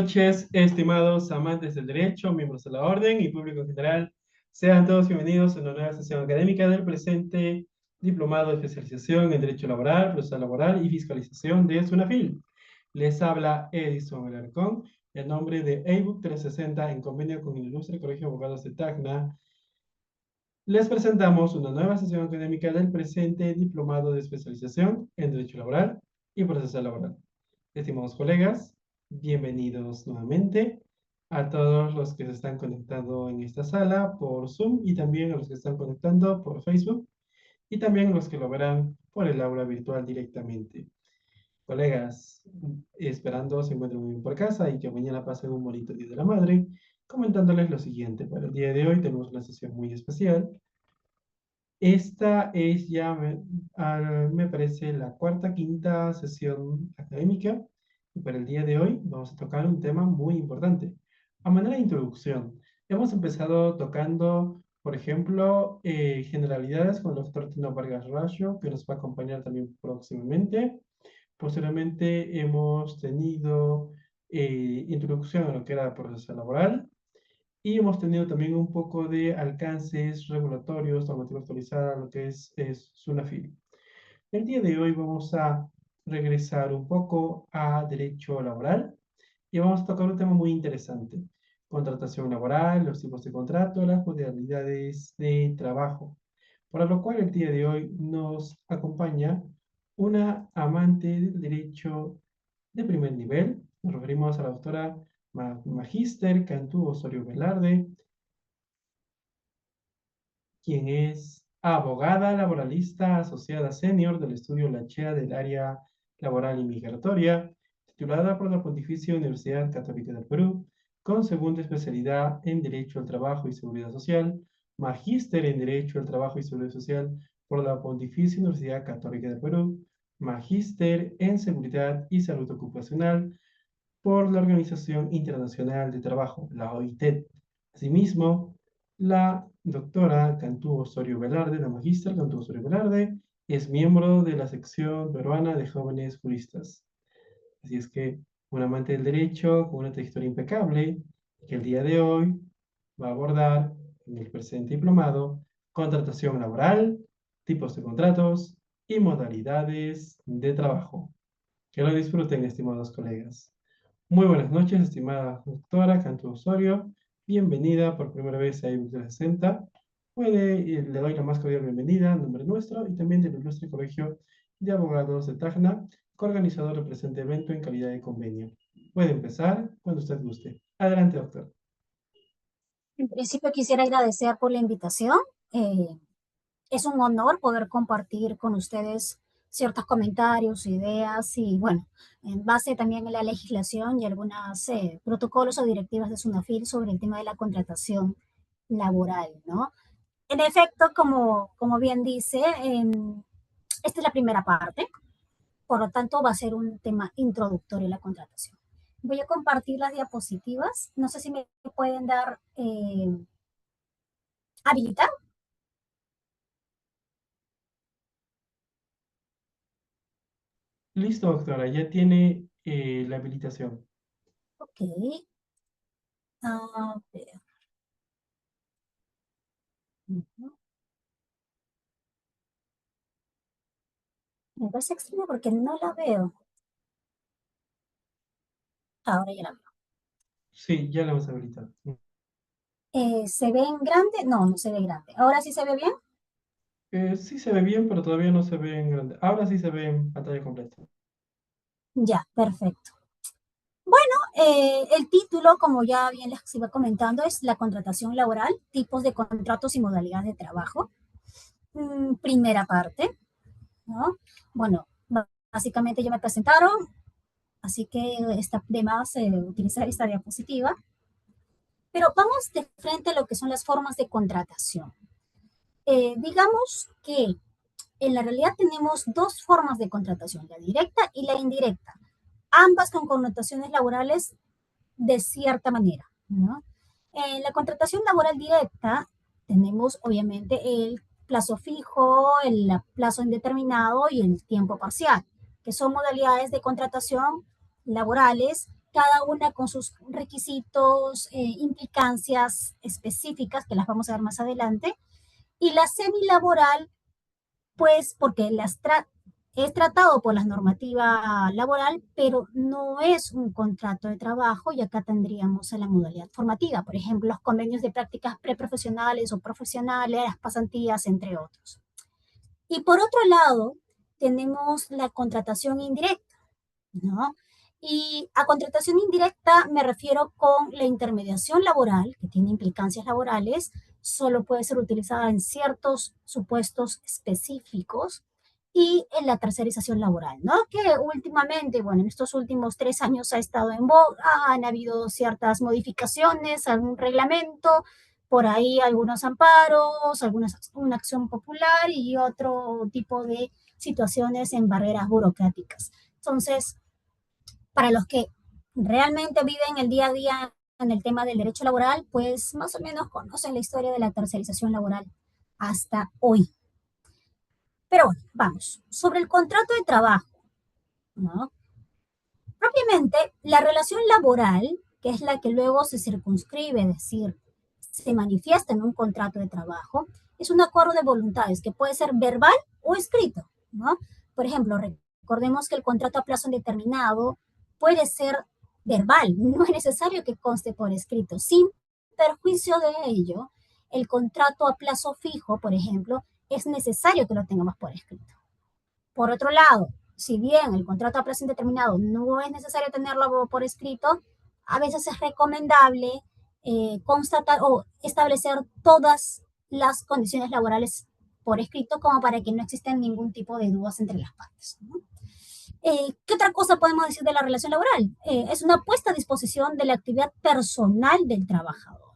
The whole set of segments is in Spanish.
noches, estimados amantes del derecho, miembros de la orden y público en general. Sean todos bienvenidos a una nueva sesión académica del presente Diplomado de Especialización en Derecho Laboral, Procesal Laboral y Fiscalización de SUNAFIL. Les habla Edison Alarcón, en nombre de ebook 360 en convenio con el Ilustre Colegio de Abogados de Tacna. Les presentamos una nueva sesión académica del presente Diplomado de Especialización en Derecho Laboral y Procesal Laboral. Estimados colegas, bienvenidos nuevamente a todos los que se están conectando en esta sala por Zoom y también a los que están conectando por Facebook y también a los que lo verán por el aula virtual directamente. Colegas, esperando se encuentren muy bien por casa y que mañana pasen un bonito Día de la Madre, comentándoles lo siguiente. Para el día de hoy tenemos una sesión muy especial. Esta es ya, me parece, la quinta sesión académica. Y para el día de hoy vamos a tocar un tema muy importante. A manera de introducción, hemos empezado tocando, por ejemplo, generalidades con el doctor Tino Vargas Rayo, que nos va a acompañar también próximamente. Posteriormente hemos tenido introducción a lo que era proceso laboral. Y hemos tenido también un poco de alcances regulatorios, normativa actualizada, lo que es SUNAFIL. El día de hoy vamos a regresar un poco a derecho laboral y vamos a tocar un tema muy interesante. Contratación laboral, los tipos de contrato, las modalidades de trabajo. Por lo cual el día de hoy nos acompaña una amante del derecho de primer nivel. Nos referimos a la doctora Magíster Cantú Osorio Velarde, quien es abogada laboralista asociada senior del estudio Lachea del área laboral y migratoria, titulada por la Pontificia Universidad Católica del Perú, con segunda especialidad en Derecho al Trabajo y Seguridad Social, magíster en Derecho al Trabajo y Seguridad Social por la Pontificia Universidad Católica del Perú, magíster en Seguridad y Salud Ocupacional por la Organización Internacional de Trabajo, la OIT. Asimismo, la doctora Cantú Osorio Velarde, la magíster Cantú Osorio Velarde, es miembro de la sección peruana de jóvenes juristas. Así es que un amante del derecho con una trayectoria impecable, que el día de hoy va a abordar en el presente diplomado contratación laboral, tipos de contratos y modalidades de trabajo. Que lo disfruten, estimados colegas. Muy buenas noches, estimada doctora Cantú Osorio. Bienvenida por primera vez a ebook 360. Le doy la más cordial bienvenida en nombre nuestro y también del Ilustre Colegio de Abogados de Tacna, coorganizador del presente evento en calidad de convenio. Puede empezar cuando usted guste. Adelante, doctor. En principio quisiera agradecer por la invitación. Es un honor poder compartir con ustedes ciertos comentarios, ideas y, bueno, en base también a la legislación y algunos protocolos o directivas de SUNAFIL sobre el tema de la contratación laboral, ¿no? En efecto, como bien dice, esta es la primera parte, por lo tanto va a ser un tema introductorio la contratación. Voy a compartir las diapositivas. No sé si me pueden dar habilitar. Listo, doctora, ya tiene la habilitación. Ok. A ver. Ujú. Me parece extraño porque no la veo. Ahora ya la veo. Sí, ya la hemos habilitado. ¿Se ve en grande? No, no se ve grande. ¿Ahora sí se ve bien? Sí se ve bien, pero todavía no se ve en grande. Ahora sí se ve en pantalla completa. Ya, perfecto. Bueno, el título, como ya bien les iba comentando, es la contratación laboral, tipos de contratos y modalidades de trabajo. Primera parte, ¿no? Bueno, básicamente ya me presentaron, así que está de más utilizar esta diapositiva. Pero vamos de frente a lo que son las formas de contratación. Digamos que en la realidad tenemos dos formas de contratación, la directa y la indirecta, ambas con connotaciones laborales de cierta manera, ¿no? En la contratación laboral directa tenemos obviamente el plazo fijo, el plazo indeterminado y el tiempo parcial, que son modalidades de contratación laborales cada una con sus requisitos, implicancias específicas, que las vamos a ver más adelante, y la semilaboral, pues porque es tratado por la normativa laboral, pero no es un contrato de trabajo, y acá tendríamos la modalidad formativa, por ejemplo, los convenios de prácticas preprofesionales o profesionales, las pasantías, entre otros. Y por otro lado, tenemos la contratación indirecta, ¿no? Y a contratación indirecta me refiero con la intermediación laboral, que tiene implicancias laborales, solo puede ser utilizada en ciertos supuestos específicos, y en la tercerización laboral, ¿no? Que últimamente, bueno, en estos últimos 3 años ha estado en boga, han habido ciertas modificaciones, algún reglamento, por ahí algunos amparos, una acción popular y otro tipo de situaciones en barreras burocráticas. Entonces, para los que realmente viven el día a día en el tema del derecho laboral, pues más o menos conocen la historia de la tercerización laboral hasta hoy. Pero bueno, vamos, sobre el contrato de trabajo, ¿no? Propiamente, la relación laboral, que es la que luego se circunscribe, es decir, se manifiesta en un contrato de trabajo, es un acuerdo de voluntades que puede ser verbal o escrito, ¿no? Por ejemplo, recordemos que el contrato a plazo indeterminado puede ser verbal, no es necesario que conste por escrito. Sin perjuicio de ello, el contrato a plazo fijo, por ejemplo, es necesario que lo tengamos por escrito. Por otro lado, si bien el contrato a plazo indeterminado no es necesario tenerlo por escrito, a veces es recomendable constatar o establecer todas las condiciones laborales por escrito, como para que no existen ningún tipo de dudas entre las partes, ¿no? ¿Qué otra cosa podemos decir de la relación laboral? Es una puesta a disposición de la actividad personal del trabajador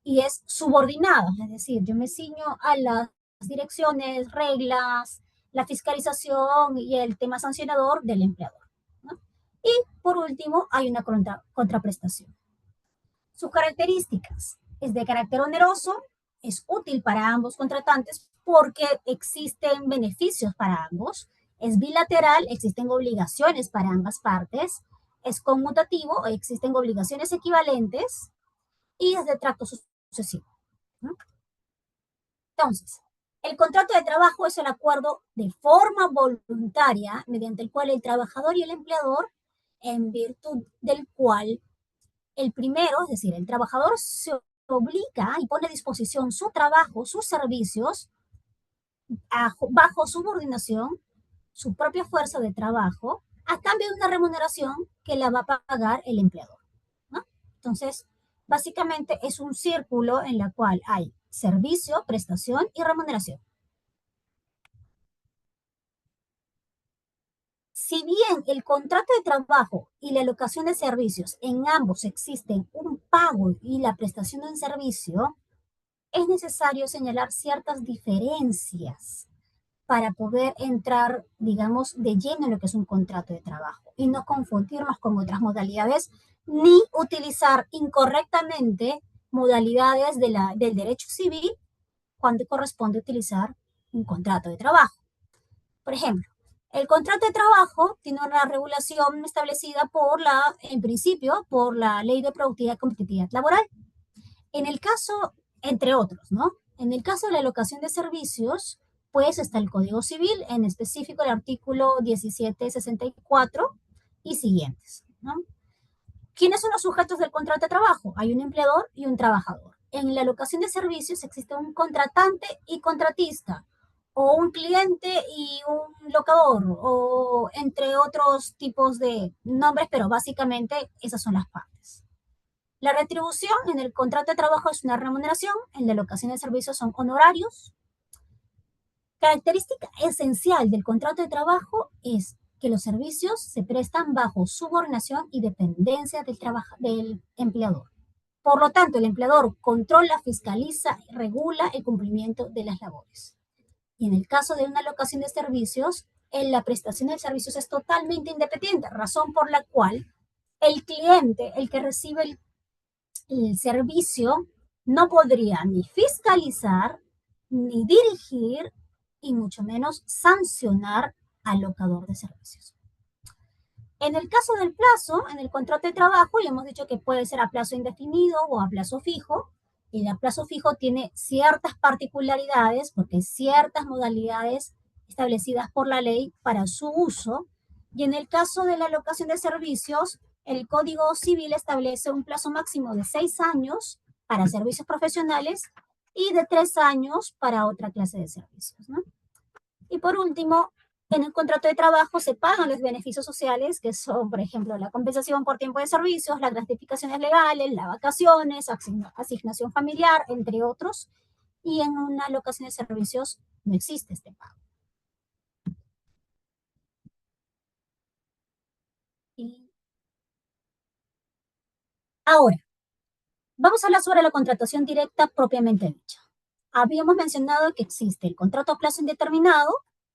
y es subordinada, es decir, yo me ciño a las direcciones, reglas, la fiscalización y el tema sancionador del empleador, ¿no? Y por último, hay una contraprestación. Sus características: es de carácter oneroso, es útil para ambos contratantes porque existen beneficios para ambos, es bilateral, existen obligaciones para ambas partes, es conmutativo, existen obligaciones equivalentes, y es de tracto sucesivo, ¿no? Entonces, el contrato de trabajo es el acuerdo de forma voluntaria mediante el cual el trabajador y el empleador, en virtud del cual el primero, es decir, el trabajador, se obliga y pone a disposición su trabajo, sus servicios, bajo subordinación, su propia fuerza de trabajo, a cambio de una remuneración que la va a pagar el empleador, ¿no? Entonces, básicamente es un círculo en el cual hay servicio, prestación y remuneración. Si bien el contrato de trabajo y la locación de servicios, en ambos existen un pago y la prestación de un servicio, es necesario señalar ciertas diferencias para poder entrar, digamos, de lleno en lo que es un contrato de trabajo y no confundirnos con otras modalidades, ni utilizar incorrectamente modalidades del derecho civil cuando corresponde utilizar un contrato de trabajo. Por ejemplo, el contrato de trabajo tiene una regulación establecida en principio, por la Ley de Productividad y Competitividad Laboral. En el caso, entre otros, ¿no? En el caso de la locación de servicios, pues está el Código Civil, en específico el artículo 1764 y siguientes, ¿no? ¿Quiénes son los sujetos del contrato de trabajo? Hay un empleador y un trabajador. En la locación de servicios existe un contratante y contratista, o un cliente y un locador, o entre otros tipos de nombres, pero básicamente esas son las partes. La retribución en el contrato de trabajo es una remuneración, en la locación de servicios son honorarios. Característica esencial del contrato de trabajo es que los servicios se prestan bajo subordinación y dependencia del empleador. Por lo tanto, el empleador controla, fiscaliza y regula el cumplimiento de las labores. Y en el caso de una locación de servicios, la prestación de servicios es totalmente independiente, razón por la cual el cliente, el que recibe el servicio, no podría ni fiscalizar, ni dirigir, y mucho menos sancionar al locador de servicios. En el caso del plazo, en el contrato de trabajo, ya hemos dicho que puede ser a plazo indefinido o a plazo fijo. Y el plazo fijo tiene ciertas particularidades porque hay ciertas modalidades establecidas por la ley para su uso. Y en el caso de la locación de servicios, el Código Civil establece un plazo máximo de 6 años para servicios profesionales y de 3 años para otra clase de servicios, ¿no? Y por último, en el contrato de trabajo se pagan los beneficios sociales, que son, por ejemplo, la compensación por tiempo de servicios, las gratificaciones legales, las vacaciones, asignación familiar, entre otros. Y en una locación de servicios no existe este pago. Y ahora, vamos a hablar sobre la contratación directa propiamente dicha. Habíamos mencionado que existe el contrato a plazo indeterminado,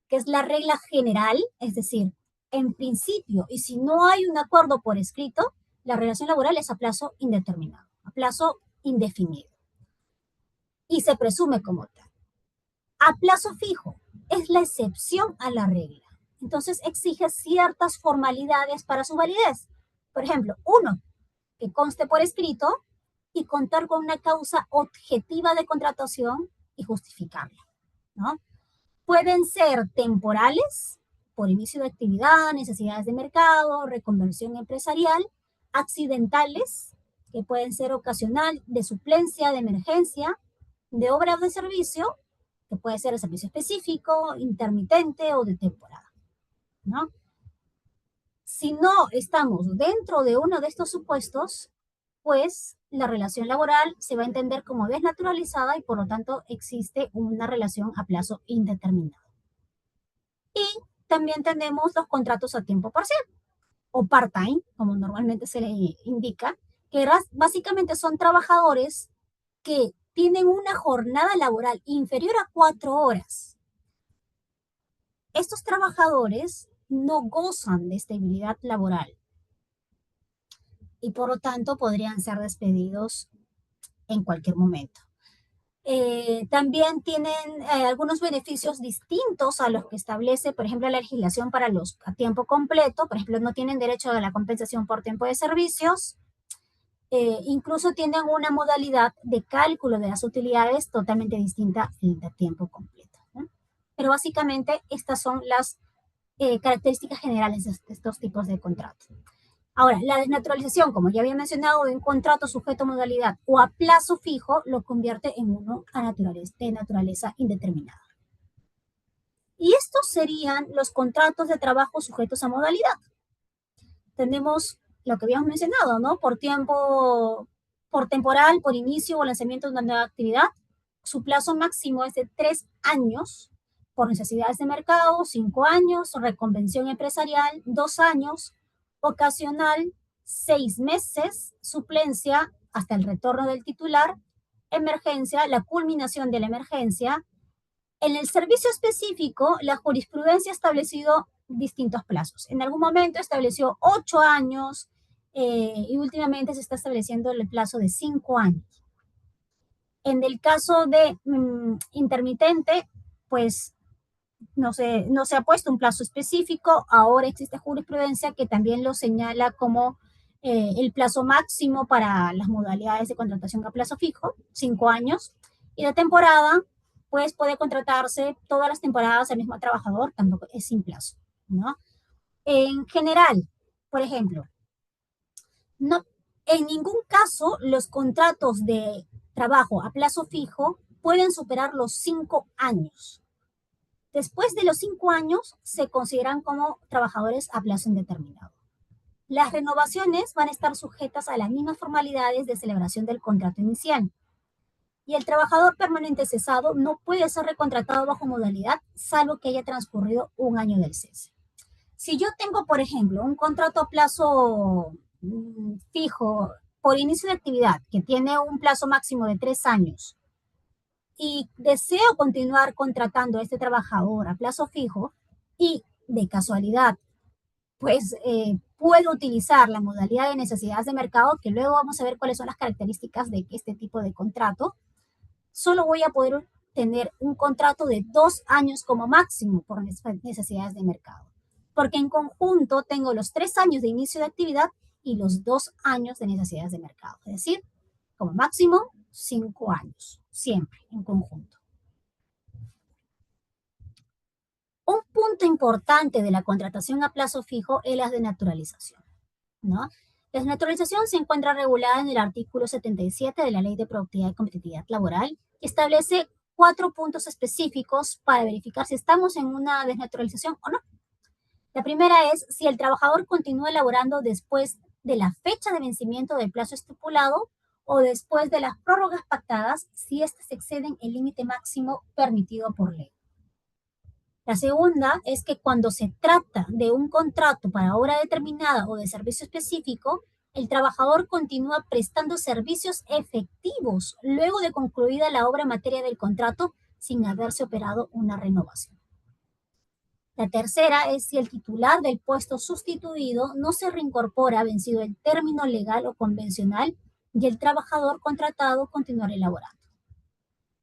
que es la regla general, es decir, en principio, y si no hay un acuerdo por escrito, la relación laboral es a plazo indeterminado, a plazo indefinido, y se presume como tal. A plazo fijo es la excepción a la regla. Entonces exige ciertas formalidades para su validez. Por ejemplo, uno, que conste por escrito y contar con una causa objetiva de contratación y justificarla, ¿no? Pueden ser temporales, por inicio de actividad, necesidades de mercado, reconversión empresarial, accidentales, que pueden ser ocasional, de suplencia, de emergencia, de obra de servicio, que puede ser de servicio específico, intermitente o de temporada, ¿no? Si no estamos dentro de uno de estos supuestos, pues la relación laboral se va a entender como desnaturalizada y por lo tanto existe una relación a plazo indeterminado. Y también tenemos los contratos a tiempo parcial o part-time, como normalmente se le indica, que básicamente son trabajadores que tienen una jornada laboral inferior a 4 horas. Estos trabajadores no gozan de estabilidad laboral y por lo tanto podrían ser despedidos en cualquier momento. También tienen algunos beneficios distintos a los que establece, por ejemplo, la legislación para los a tiempo completo. Por ejemplo, no tienen derecho a la compensación por tiempo de servicios. Incluso tienen una modalidad de cálculo de las utilidades totalmente distinta al de tiempo completo, ¿no? Pero básicamente estas son las características generales de estos tipos de contratos. Ahora, la desnaturalización, como ya había mencionado, de un contrato sujeto a modalidad o a plazo fijo, lo convierte en uno de naturaleza indeterminada. Y estos serían los contratos de trabajo sujetos a modalidad. Tenemos lo que habíamos mencionado, ¿no? Por tiempo, por temporal, por inicio o lanzamiento de una nueva actividad. Su plazo máximo es de 3 años, por necesidades de mercado, 5 años, reconvención empresarial, 2 años, ocasional, 6 meses, suplencia hasta el retorno del titular, emergencia, la culminación de la emergencia. En el servicio específico, la jurisprudencia ha establecido distintos plazos. En algún momento estableció 8 años y últimamente se está estableciendo el plazo de 5 años. En el caso de intermitente, pues no se ha puesto un plazo específico. Ahora existe jurisprudencia que también lo señala como el plazo máximo para las modalidades de contratación a plazo fijo, 5 años. Y la temporada, pues puede contratarse todas las temporadas al mismo trabajador, tampoco es sin plazo, ¿no? En general, por ejemplo, no, en ningún caso los contratos de trabajo a plazo fijo pueden superar los 5 años. Después de los 5 años, se consideran como trabajadores a plazo indeterminado. Las renovaciones van a estar sujetas a las mismas formalidades de celebración del contrato inicial. Y el trabajador permanente cesado no puede ser recontratado bajo modalidad, salvo que haya transcurrido un año del cese. Si yo tengo, por ejemplo, un contrato a plazo fijo por inicio de actividad, que tiene un plazo máximo de 3 años, y deseo continuar contratando a este trabajador a plazo fijo y de casualidad, pues puedo utilizar la modalidad de necesidades de mercado, que luego vamos a ver cuáles son las características de este tipo de contrato, solo voy a poder tener un contrato de 2 años como máximo por necesidades de mercado. porque en conjunto tengo los 3 años de inicio de actividad y los 2 años de necesidades de mercado. Es decir, como máximo 5 años, siempre en conjunto. Un punto importante de la contratación a plazo fijo es la desnaturalización, ¿no? La desnaturalización se encuentra regulada en el artículo 77 de la Ley de Productividad y Competitividad Laboral, que establece 4 puntos específicos para verificar si estamos en una desnaturalización o no. La primera es si el trabajador continúa laborando después de la fecha de vencimiento del plazo estipulado o después de las prórrogas pactadas si éstas exceden el límite máximo permitido por ley. La segunda es que cuando se trata de un contrato para obra determinada o de servicio específico, el trabajador continúa prestando servicios efectivos luego de concluida la obra en materia del contrato sin haberse operado una renovación. La tercera es si el titular del puesto sustituido no se reincorpora vencido el término legal o convencional y el trabajador contratado continuará laborando.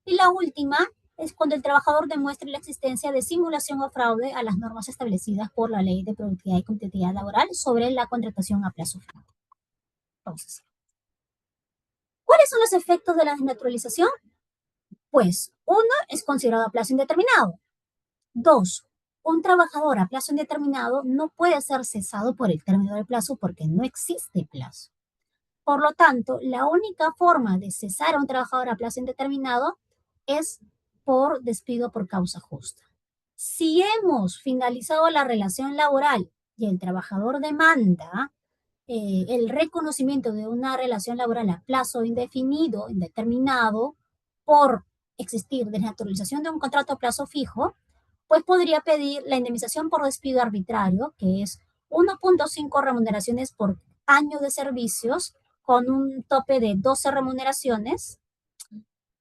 Y la última es cuando el trabajador demuestre la existencia de simulación o fraude a las normas establecidas por la Ley de Productividad y Competitividad Laboral sobre la contratación a plazo fijo. Entonces, ¿cuáles son los efectos de la desnaturalización? Pues, 1 es considerado a plazo indeterminado. 2, un trabajador a plazo indeterminado no puede ser cesado por el término del plazo porque no existe plazo. Por lo tanto, la única forma de cesar a un trabajador a plazo indeterminado es por despido por causa justa. Si hemos finalizado la relación laboral y el trabajador demanda el reconocimiento de una relación laboral a plazo indefinido, indeterminado, por existir desnaturalización de un contrato a plazo fijo, pues podría pedir la indemnización por despido arbitrario, que es 1.5 remuneraciones por año de servicios, con un tope de 12 remuneraciones,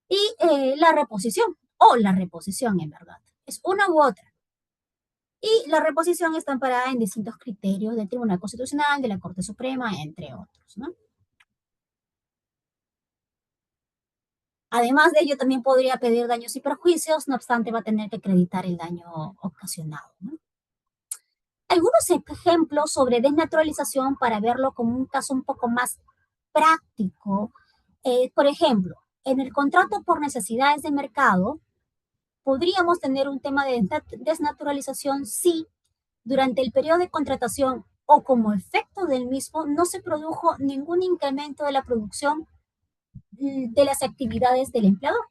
y la reposición, o la reposición en verdad, es una u otra. Y la reposición está amparada en distintos criterios del Tribunal Constitucional, de la Corte Suprema, entre otros, ¿no? Además de ello, también podría pedir daños y perjuicios, no obstante va a tener que acreditar el daño ocasionado, ¿no? Algunos ejemplos sobre desnaturalización para verlo como un caso un poco más práctico. Por ejemplo, en el contrato por necesidades de mercado, podríamos tener un tema de desnaturalización si durante el periodo de contratación o como efecto del mismo no se produjo ningún incremento de la producción de las actividades del empleador.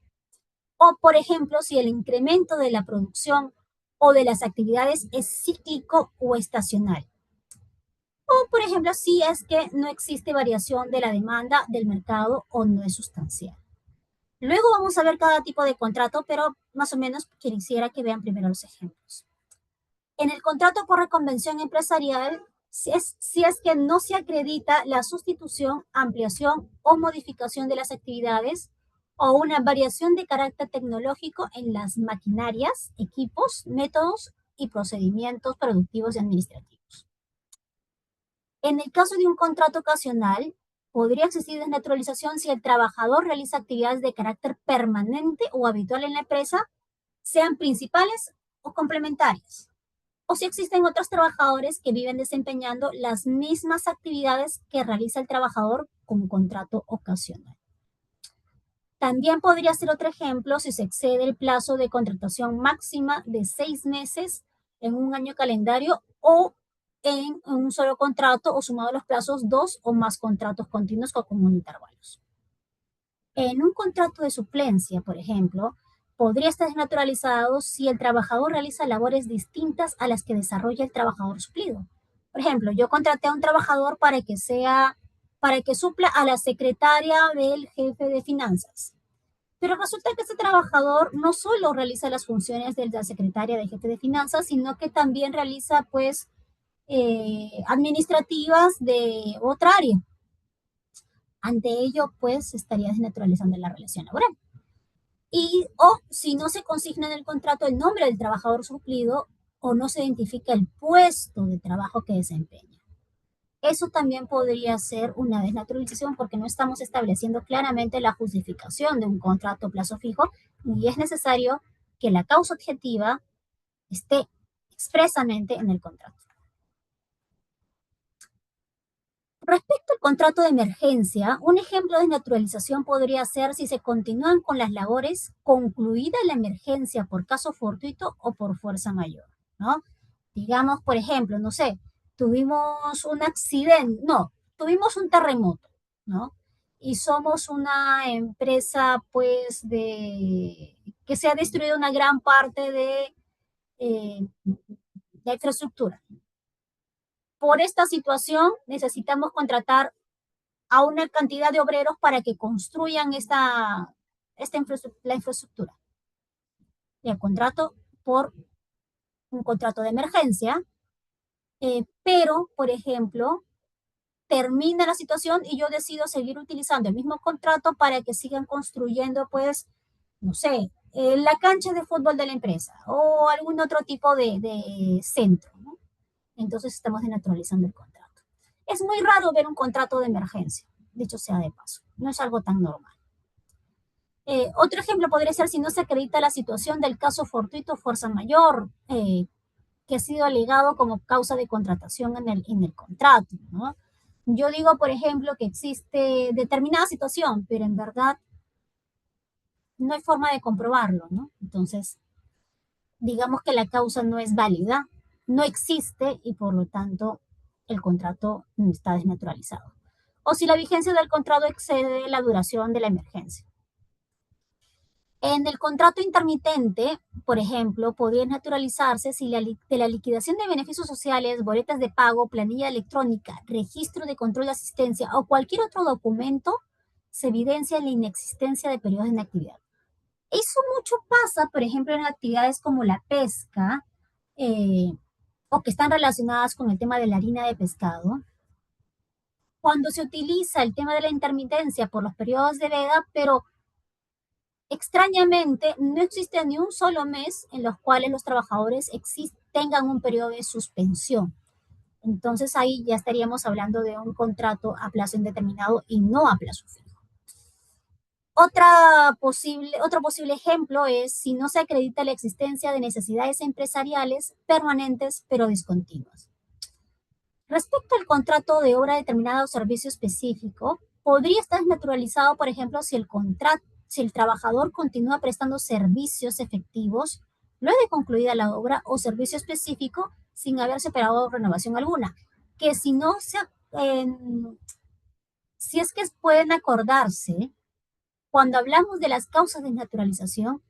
O, por ejemplo, si el incremento de la producción o de las actividades es cíclico o estacional. O, por ejemplo, si es que no existe variación de la demanda del mercado o no es sustancial. Luego vamos a ver cada tipo de contrato, pero más o menos quisiera que vean primero los ejemplos. En el contrato por reconvención empresarial, si es que no se acredita la sustitución, ampliación o modificación de las actividades o una variación de carácter tecnológico en las maquinarias, equipos, métodos y procedimientos productivos y administrativos. En el caso de un contrato ocasional, podría existir desnaturalización si el trabajador realiza actividades de carácter permanente o habitual en la empresa, sean principales o complementarias, o si existen otros trabajadores que viven desempeñando las mismas actividades que realiza el trabajador con contrato ocasional. También podría ser otro ejemplo si se excede el plazo de contratación máxima de 6 meses en un año calendario o en un solo contrato o sumado los plazos 2 o más contratos continuos con intervalos. En un contrato de suplencia, por ejemplo, podría estar desnaturalizado si el trabajador realiza labores distintas a las que desarrolla el trabajador suplido. Por ejemplo, yo contraté a un trabajador para que supla a la secretaria del jefe de finanzas. Pero resulta que este trabajador no solo realiza las funciones de la secretaria del jefe de finanzas, sino que también realiza, pues, administrativas de otra área. Ante ello, pues, estaría desnaturalizando la relación laboral. O si no se consigna en el contrato el nombre del trabajador suplido o no se identifica el puesto de trabajo que desempeña. Eso también podría ser una desnaturalización porque no estamos estableciendo claramente la justificación de un contrato a plazo fijo y es necesario que la causa objetiva esté expresamente en el contrato. Respecto al contrato de emergencia, un ejemplo de naturalización podría ser si se continúan con las labores concluida la emergencia por caso fortuito o por fuerza mayor, ¿no? Digamos, por ejemplo, no sé, tuvimos un accidente, no, tuvimos un terremoto, ¿no? Y somos una empresa, pues, que se ha destruido una gran parte de la infraestructura. Por esta situación necesitamos contratar a una cantidad de obreros para que construyan la infraestructura. El contrato por un contrato de emergencia, pero, por ejemplo, termina la situación y yo decido seguir utilizando el mismo contrato para que sigan construyendo, pues, no sé, la cancha de fútbol de la empresa o algún otro tipo de centro, ¿no? Entonces estamos denaturalizando el contrato. Es muy raro ver un contrato de emergencia, dicho sea de paso, no es algo tan normal. Otro ejemplo podría ser si no se acredita la situación del caso fortuito fuerza mayor, que ha sido alegado como causa de contratación en el contrato, ¿no? Yo digo, por ejemplo, que existe determinada situación, pero en verdad no hay forma de comprobarlo, ¿no? Entonces, digamos que la causa no es válida, no existe y por lo tanto el contrato está desnaturalizado. O si la vigencia del contrato excede la duración de la emergencia. En el contrato intermitente, por ejemplo, podría naturalizarse si de la liquidación de beneficios sociales, boletas de pago, planilla electrónica, registro de control de asistencia o cualquier otro documento se evidencia la inexistencia de periodos de inactividad. Eso mucho pasa, por ejemplo, en actividades como la pesca eh, o que están relacionadas con el tema de la harina de pescado. Cuando se utiliza el tema de la intermitencia por los periodos de veda, pero extrañamente, no existe ni un solo mes en los cuales los trabajadores tengan un periodo de suspensión. Entonces ahí ya estaríamos hablando de un contrato a plazo indeterminado y no a plazo fijo. Otro posible ejemplo es si no se acredita la existencia de necesidades empresariales permanentes pero discontinuas. Respecto al contrato de obra determinada o servicio específico, podría estar naturalizado, por ejemplo, si el trabajador continúa prestando servicios efectivos luego de concluida la obra o servicio específico sin haberse operado renovación alguna. Que si no se, eh, si es que pueden acordarse, cuando hablamos de las causas de naturalización,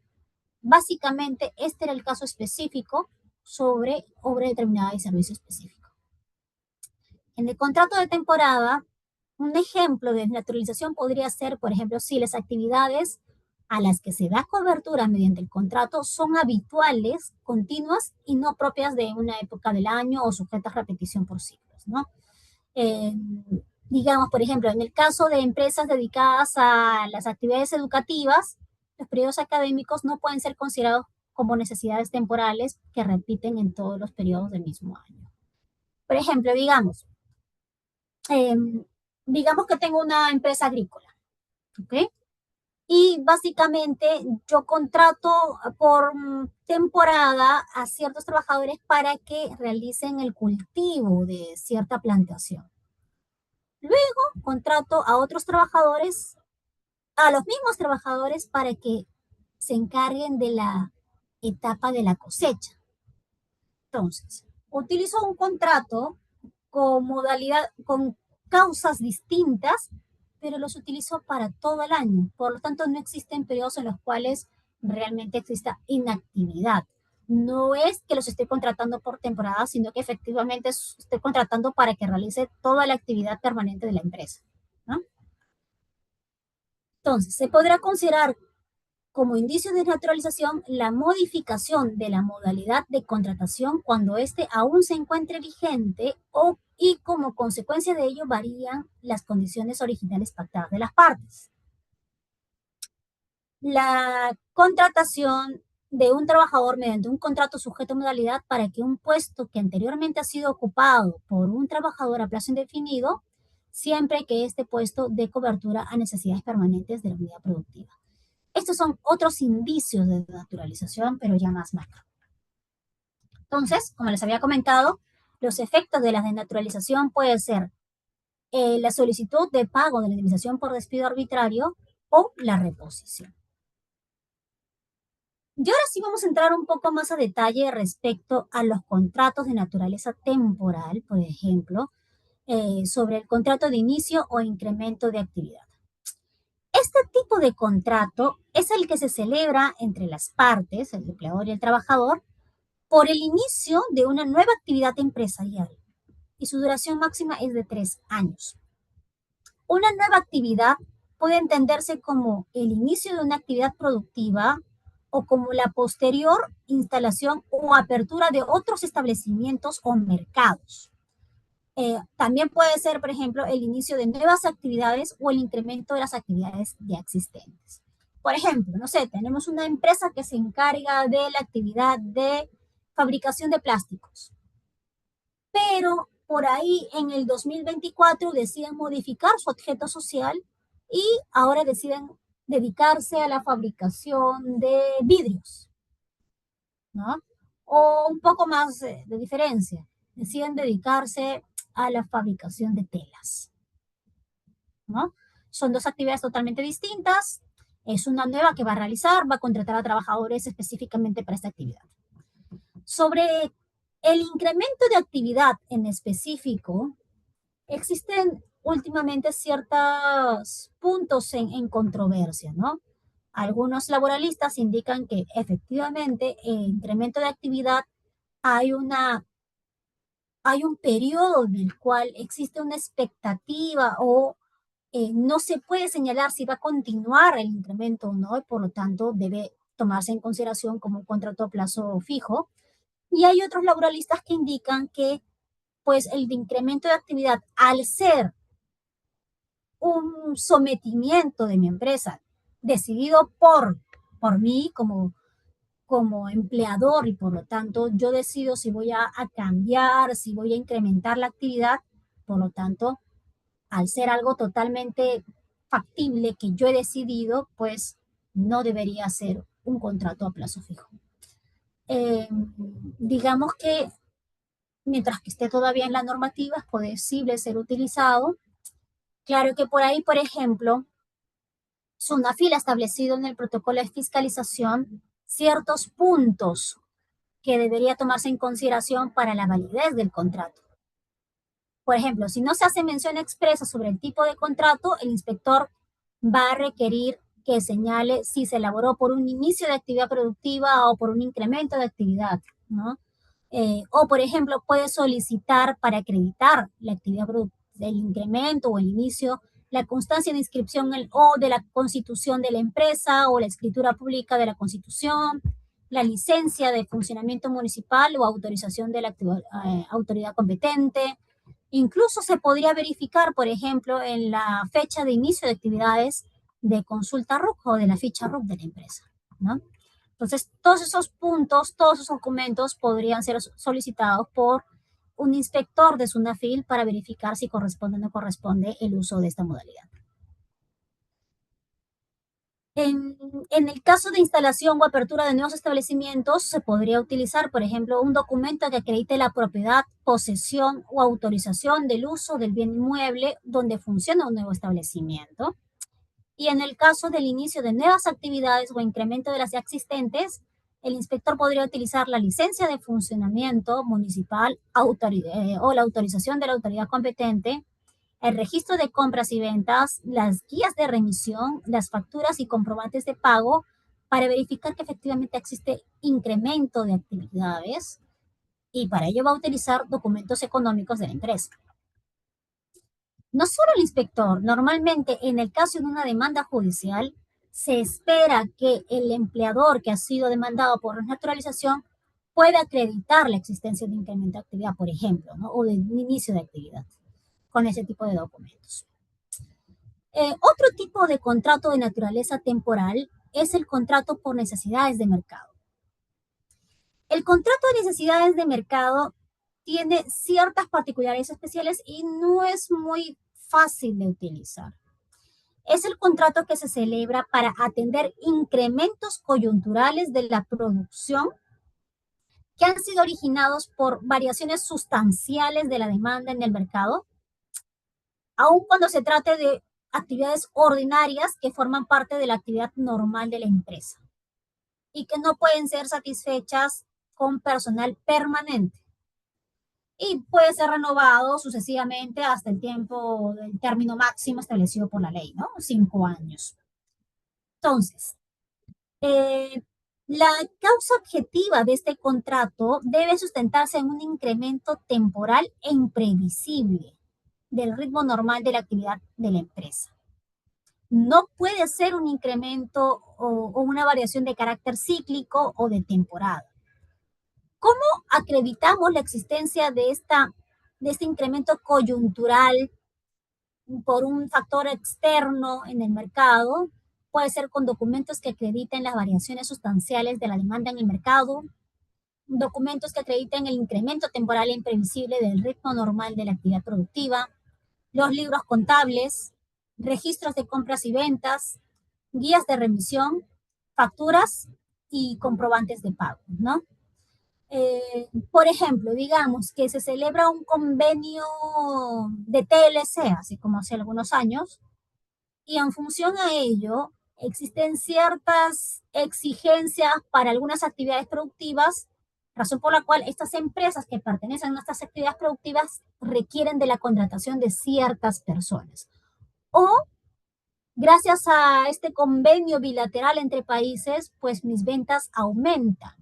básicamente este era el caso específico sobre obra determinada y servicio específico. En el contrato de temporada, un ejemplo de desnaturalización podría ser, por ejemplo, si las actividades a las que se da cobertura mediante el contrato son habituales, continuas y no propias de una época del año o sujetas a repetición por ciclos, ¿no? Eh, digamos, por ejemplo, en el caso de empresas dedicadas a las actividades educativas, los periodos académicos no pueden ser considerados como necesidades temporales que repiten en todos los periodos del mismo año. Por ejemplo, eh, digamos que tengo una empresa agrícola, ¿ok? Y básicamente yo contrato por temporada a ciertos trabajadores para que realicen el cultivo de cierta plantación. Luego contrato a otros trabajadores, a los mismos trabajadores para que se encarguen de la etapa de la cosecha. Entonces, utilizo un contrato con modalidad, con causas distintas, pero los utilizo para todo el año. Por lo tanto, no existen periodos en los cuales realmente exista inactividad. No es que los esté contratando por temporada, sino que efectivamente estoy contratando para que realice toda la actividad permanente de la empresa, ¿no? Entonces, se podrá considerar como indicio de naturalización la modificación de la modalidad de contratación cuando éste aún se encuentre vigente y como consecuencia de ello varían las condiciones originales pactadas de las partes. La contratación de un trabajador mediante un contrato sujeto a modalidad para que un puesto que anteriormente ha sido ocupado por un trabajador a plazo indefinido, siempre que este puesto dé cobertura a necesidades permanentes de la unidad productiva. Estos son otros indicios de naturalización, pero ya más macro. Entonces, como les había comentado, los efectos de la desnaturalización pueden ser la solicitud de pago de la indemnización por despido arbitrario o la reposición. Y ahora sí vamos a entrar un poco más a detalle respecto a los contratos de naturaleza temporal, por ejemplo, sobre el contrato de inicio o incremento de actividad. Este tipo de contrato es el que se celebra entre las partes, el empleador y el trabajador, por el inicio de una nueva actividad empresarial y su duración máxima es de 3 años. Una nueva actividad puede entenderse como el inicio de una actividad productiva o como la posterior instalación o apertura de otros establecimientos o mercados. También puede ser, por ejemplo, el inicio de nuevas actividades o el incremento de las actividades ya existentes. Por ejemplo, no sé, tenemos una empresa que se encarga de la actividad de fabricación de plásticos, pero por ahí en el 2024 deciden modificar su objeto social y ahora deciden dedicarse a la fabricación de vidrios, ¿no? O un poco más de diferencia, deciden dedicarse a la fabricación de telas, ¿no? Son dos actividades totalmente distintas, es una nueva que va a realizar, va a contratar a trabajadores específicamente para esta actividad. Sobre el incremento de actividad en específico, existen últimamente ciertos puntos en controversia, ¿no? Algunos laboralistas indican que efectivamente el incremento de actividad hay un periodo en el cual existe una expectativa o no se puede señalar si va a continuar el incremento o no, y por lo tanto debe tomarse en consideración como un contrato a plazo fijo. Y hay otros laboralistas que indican que pues el incremento de actividad, al ser un sometimiento de mi empresa decidido por mí como empleador y por lo tanto yo decido si voy a cambiar, si voy a incrementar la actividad, por lo tanto, al ser algo totalmente factible que yo he decidido, pues no debería ser un contrato a plazo fijo. Digamos que mientras que esté todavía en la normativa es posible ser utilizado. Claro que por ahí, por ejemplo, SUNAFIL ha establecido en el protocolo de fiscalización ciertos puntos que debería tomarse en consideración para la validez del contrato. Por ejemplo, si no se hace mención expresa sobre el tipo de contrato, el inspector va a requerir que señale si se elaboró por un inicio de actividad productiva o por un incremento de actividad, ¿no? O, por ejemplo, puede solicitar para acreditar la actividad del incremento o el inicio, la constancia de inscripción o de la constitución de la empresa o la escritura pública de la constitución, la licencia de funcionamiento municipal o autorización de la autoridad competente. Incluso se podría verificar, por ejemplo, en la fecha de inicio de actividades de consulta RUC o de la ficha RUC de la empresa, ¿no? Entonces, todos esos puntos, todos esos documentos podrían ser solicitados por un inspector de SUNAFIL para verificar si corresponde o no corresponde el uso de esta modalidad. En el caso de instalación o apertura de nuevos establecimientos, se podría utilizar, por ejemplo, un documento que acredite la propiedad, posesión o autorización del uso del bien inmueble donde funciona un nuevo establecimiento. Y en el caso del inicio de nuevas actividades o incremento de las ya existentes, el inspector podría utilizar la licencia de funcionamiento municipal o la autorización de la autoridad competente, el registro de compras y ventas, las guías de remisión, las facturas y comprobantes de pago para verificar que efectivamente existe incremento de actividades y para ello va a utilizar documentos económicos de la empresa. No solo el inspector, normalmente en el caso de una demanda judicial, se espera que el empleador que ha sido demandado por naturalización pueda acreditar la existencia de incremento de actividad, por ejemplo, ¿no? O de inicio de actividad con ese tipo de documentos. Otro tipo de contrato de naturaleza temporal es el contrato por necesidades de mercado. El contrato de necesidades de mercado tiene ciertas particularidades especiales y no es muy fácil de utilizar. Es el contrato que se celebra para atender incrementos coyunturales de la producción que han sido originados por variaciones sustanciales de la demanda en el mercado aun cuando se trate de actividades ordinarias que forman parte de la actividad normal de la empresa y que no pueden ser satisfechas con personal permanente. Y puede ser renovado sucesivamente hasta el tiempo del término máximo establecido por la ley, ¿no? 5 años. Entonces, eh, la causa objetiva de este contrato debe sustentarse en un incremento temporal e imprevisible del ritmo normal de la actividad de la empresa. No puede ser un incremento o una variación de carácter cíclico o de temporada. ¿Cómo acreditamos la existencia de este incremento coyuntural por un factor externo en el mercado? Puede ser con documentos que acrediten las variaciones sustanciales de la demanda en el mercado, documentos que acrediten el incremento temporal e imprevisible del ritmo normal de la actividad productiva, los libros contables, registros de compras y ventas, guías de remisión, facturas y comprobantes de pago, ¿no? Por ejemplo, digamos que se celebra un convenio de TLC, así como hace algunos años, y en función a ello existen ciertas exigencias para algunas actividades productivas, razón por la cual estas empresas que pertenecen a estas actividades productivas requieren de la contratación de ciertas personas. O gracias a este convenio bilateral entre países, pues mis ventas aumentan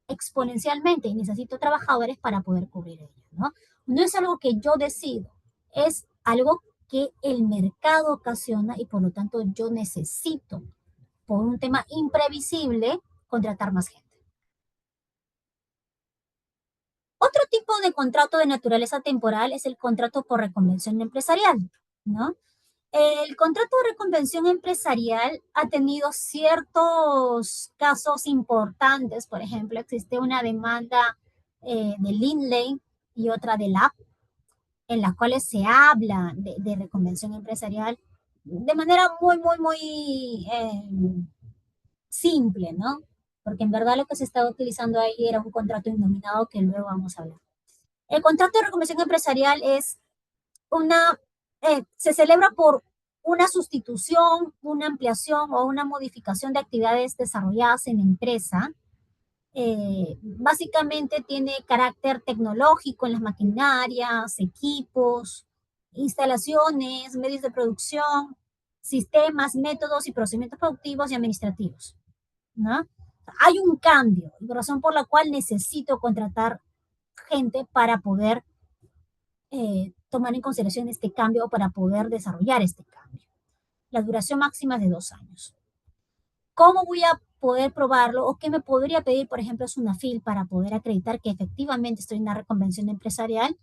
exponencialmente y necesito trabajadores para poder cubrir ello, ¿no? No es algo que yo decido, es algo que el mercado ocasiona y por lo tanto yo necesito, por un tema imprevisible, contratar más gente. Otro tipo de contrato de naturaleza temporal es el contrato por reconvención empresarial, ¿no? El contrato de reconvención empresarial ha tenido ciertos casos importantes. Por ejemplo, existe una demanda de Lindley y otra de LAP, en las cuales se habla de reconvención empresarial de manera muy simple, ¿no? Porque en verdad lo que se estaba utilizando ahí era un contrato innominado que luego vamos a hablar. El contrato de reconvención empresarial es se celebra por una sustitución, una ampliación o una modificación de actividades desarrolladas en la empresa. Básicamente tiene carácter tecnológico en las maquinarias, equipos, instalaciones, medios de producción, sistemas, métodos y procedimientos productivos y administrativos, ¿no? Hay un cambio, razón por la cual necesito contratar gente para poder tomar en consideración este cambio o para poder desarrollar este cambio. La duración máxima es de 2 años. ¿Cómo voy a poder probarlo o qué me podría pedir, por ejemplo, SUNAFIL para poder acreditar que efectivamente estoy en una reconvención empresarial?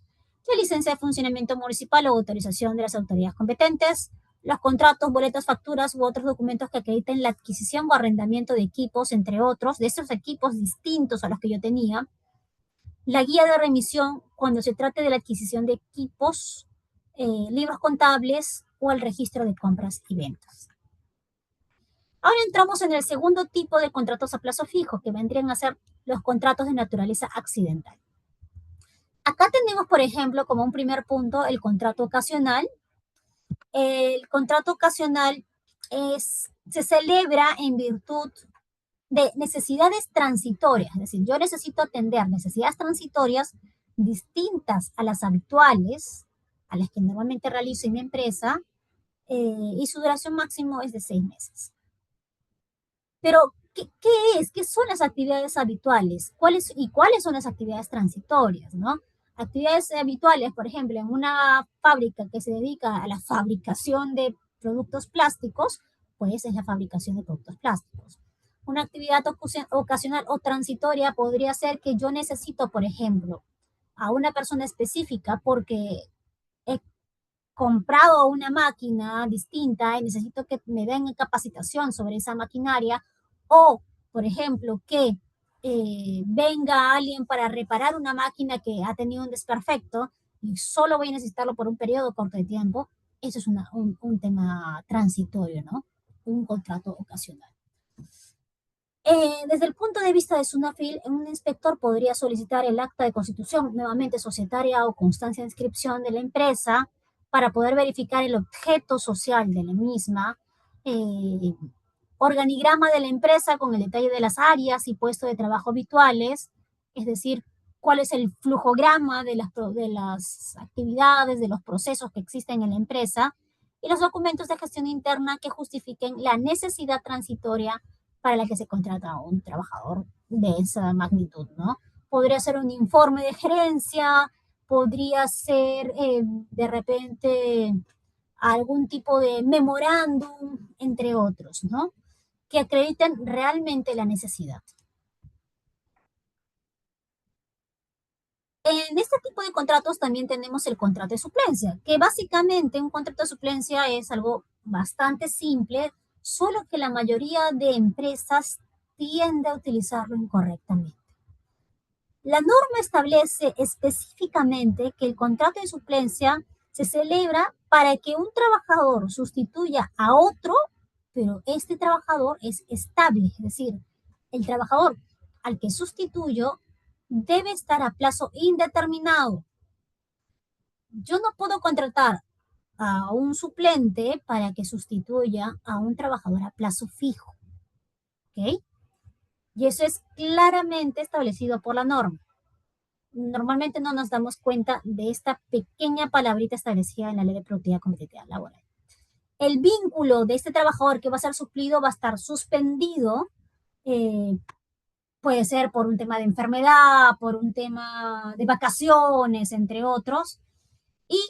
La licencia de funcionamiento municipal o autorización de las autoridades competentes, los contratos, boletas, facturas u otros documentos que acrediten la adquisición o arrendamiento de equipos, entre otros, de estos equipos distintos a los que yo tenía, la guía de remisión cuando se trate de la adquisición de equipos, libros contables o el registro de compras y ventas. Ahora entramos en el segundo tipo de contratos a plazo fijo, que vendrían a ser los contratos de naturaleza accidental. Acá tenemos, por ejemplo, como un primer punto, el contrato ocasional. El contrato ocasional se celebra en virtud de necesidades transitorias, es decir, yo necesito atender necesidades transitorias distintas a las habituales, a las que normalmente realizo en mi empresa, y su duración máximo es de 6 meses. Pero, ¿qué es? ¿Qué son las actividades habituales? ¿Cuáles son las actividades transitorias, no? Actividades habituales, por ejemplo, en una fábrica que se dedica a la fabricación de productos plásticos, pues es la fabricación de productos plásticos. Una actividad ocasional o transitoria podría ser que yo necesito, por ejemplo, a una persona específica porque he comprado una máquina distinta y necesito que me den capacitación sobre esa maquinaria, o, por ejemplo, que venga alguien para reparar una máquina que ha tenido un desperfecto y solo voy a necesitarlo por un periodo corto de tiempo. Eso es un tema transitorio, ¿no? Un contrato ocasional. Desde el punto de vista de SUNAFIL, un inspector podría solicitar el acta de constitución, nuevamente societaria o constancia de inscripción de la empresa, para poder verificar el objeto social de la misma, organigrama de la empresa con el detalle de las áreas y puestos de trabajo habituales, es decir, cuál es el flujograma de las actividades, de los procesos que existen en la empresa, y los documentos de gestión interna que justifiquen la necesidad transitoria para la que se contrata a un trabajador de esa magnitud, ¿no? Podría ser un informe de gerencia, podría ser de repente algún tipo de memorándum, entre otros, ¿no? Que acrediten realmente la necesidad. En este tipo de contratos también tenemos el contrato de suplencia, que básicamente un contrato de suplencia es algo bastante simple, solo que la mayoría de empresas tiende a utilizarlo incorrectamente. La norma establece específicamente que el contrato de suplencia se celebra para que un trabajador sustituya a otro, pero este trabajador es estable, es decir, el trabajador al que sustituyo debe estar a plazo indeterminado. Yo no puedo contratar a un suplente para que sustituya a un trabajador a plazo fijo, ¿ok? Y eso es claramente establecido por la norma. Normalmente no nos damos cuenta de esta pequeña palabrita establecida en la Ley de Productividad Competitiva Laboral. El vínculo de este trabajador que va a ser suplido va a estar suspendido, puede ser por un tema de enfermedad, por un tema de vacaciones, entre otros, y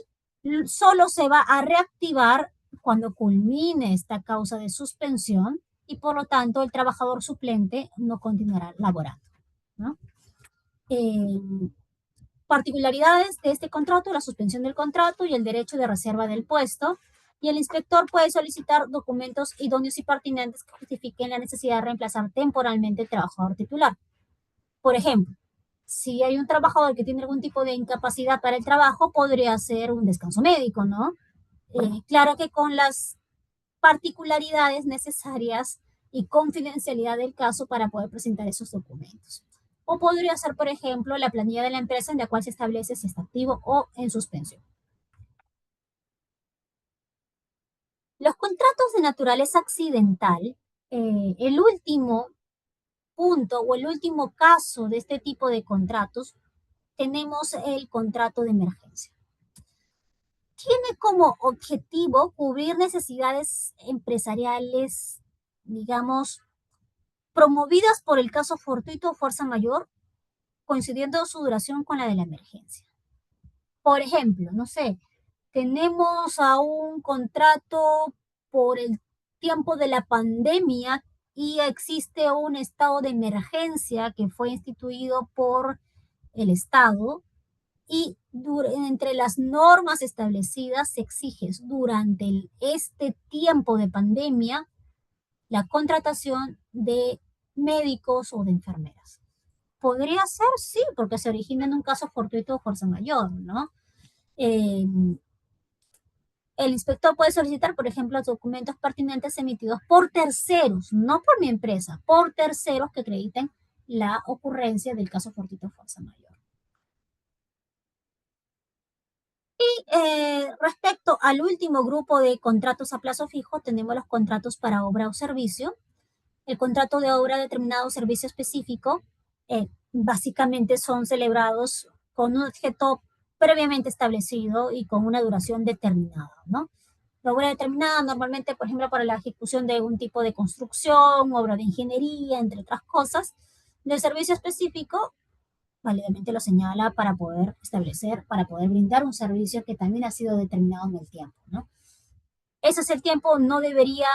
solo se va a reactivar cuando culmine esta causa de suspensión y por lo tanto el trabajador suplente no continuará laborando, ¿no? Particularidades de este contrato: la suspensión del contrato y el derecho de reserva del puesto. Y el inspector puede solicitar documentos idóneos y pertinentes que justifiquen la necesidad de reemplazar temporalmente el trabajador titular. Por ejemplo, si hay un trabajador que tiene algún tipo de incapacidad para el trabajo, podría ser un descanso médico, ¿no? Claro que con las particularidades necesarias y confidencialidad del caso para poder presentar esos documentos. O podría ser, por ejemplo, la planilla de la empresa en la cual se establece si está activo o en suspensión. Los contratos de naturaleza accidental, el último punto o el último caso de este tipo de contratos, tenemos el contrato de emergencia. Tiene como objetivo cubrir necesidades empresariales, digamos, promovidas por el caso fortuito o fuerza mayor, coincidiendo su duración con la de la emergencia. Por ejemplo, no sé, tenemos a un contrato por el tiempo de la pandemia y existe un estado de emergencia que fue instituido por el Estado, y entre las normas establecidas se exige durante este tiempo de pandemia la contratación de médicos o de enfermeras. Podría ser, sí, porque se origina en un caso fortuito o fuerza mayor, ¿no? El inspector puede solicitar, por ejemplo, los documentos pertinentes emitidos por terceros, no por mi empresa, por terceros que acrediten la ocurrencia del caso fortuito o fuerza mayor. Respecto al último grupo de contratos a plazo fijo, tenemos los contratos para obra o servicio. El contrato de obra determinado servicio específico, básicamente son celebrados con un objeto previamente establecido y con una duración determinada, ¿no? La obra determinada normalmente, por ejemplo, para la ejecución de un tipo de construcción, obra de ingeniería, entre otras cosas. Del servicio específico, válidamente lo señala para poder establecer, para poder brindar un servicio que también ha sido determinado en el tiempo, ¿no? Ese es el tiempo, no debería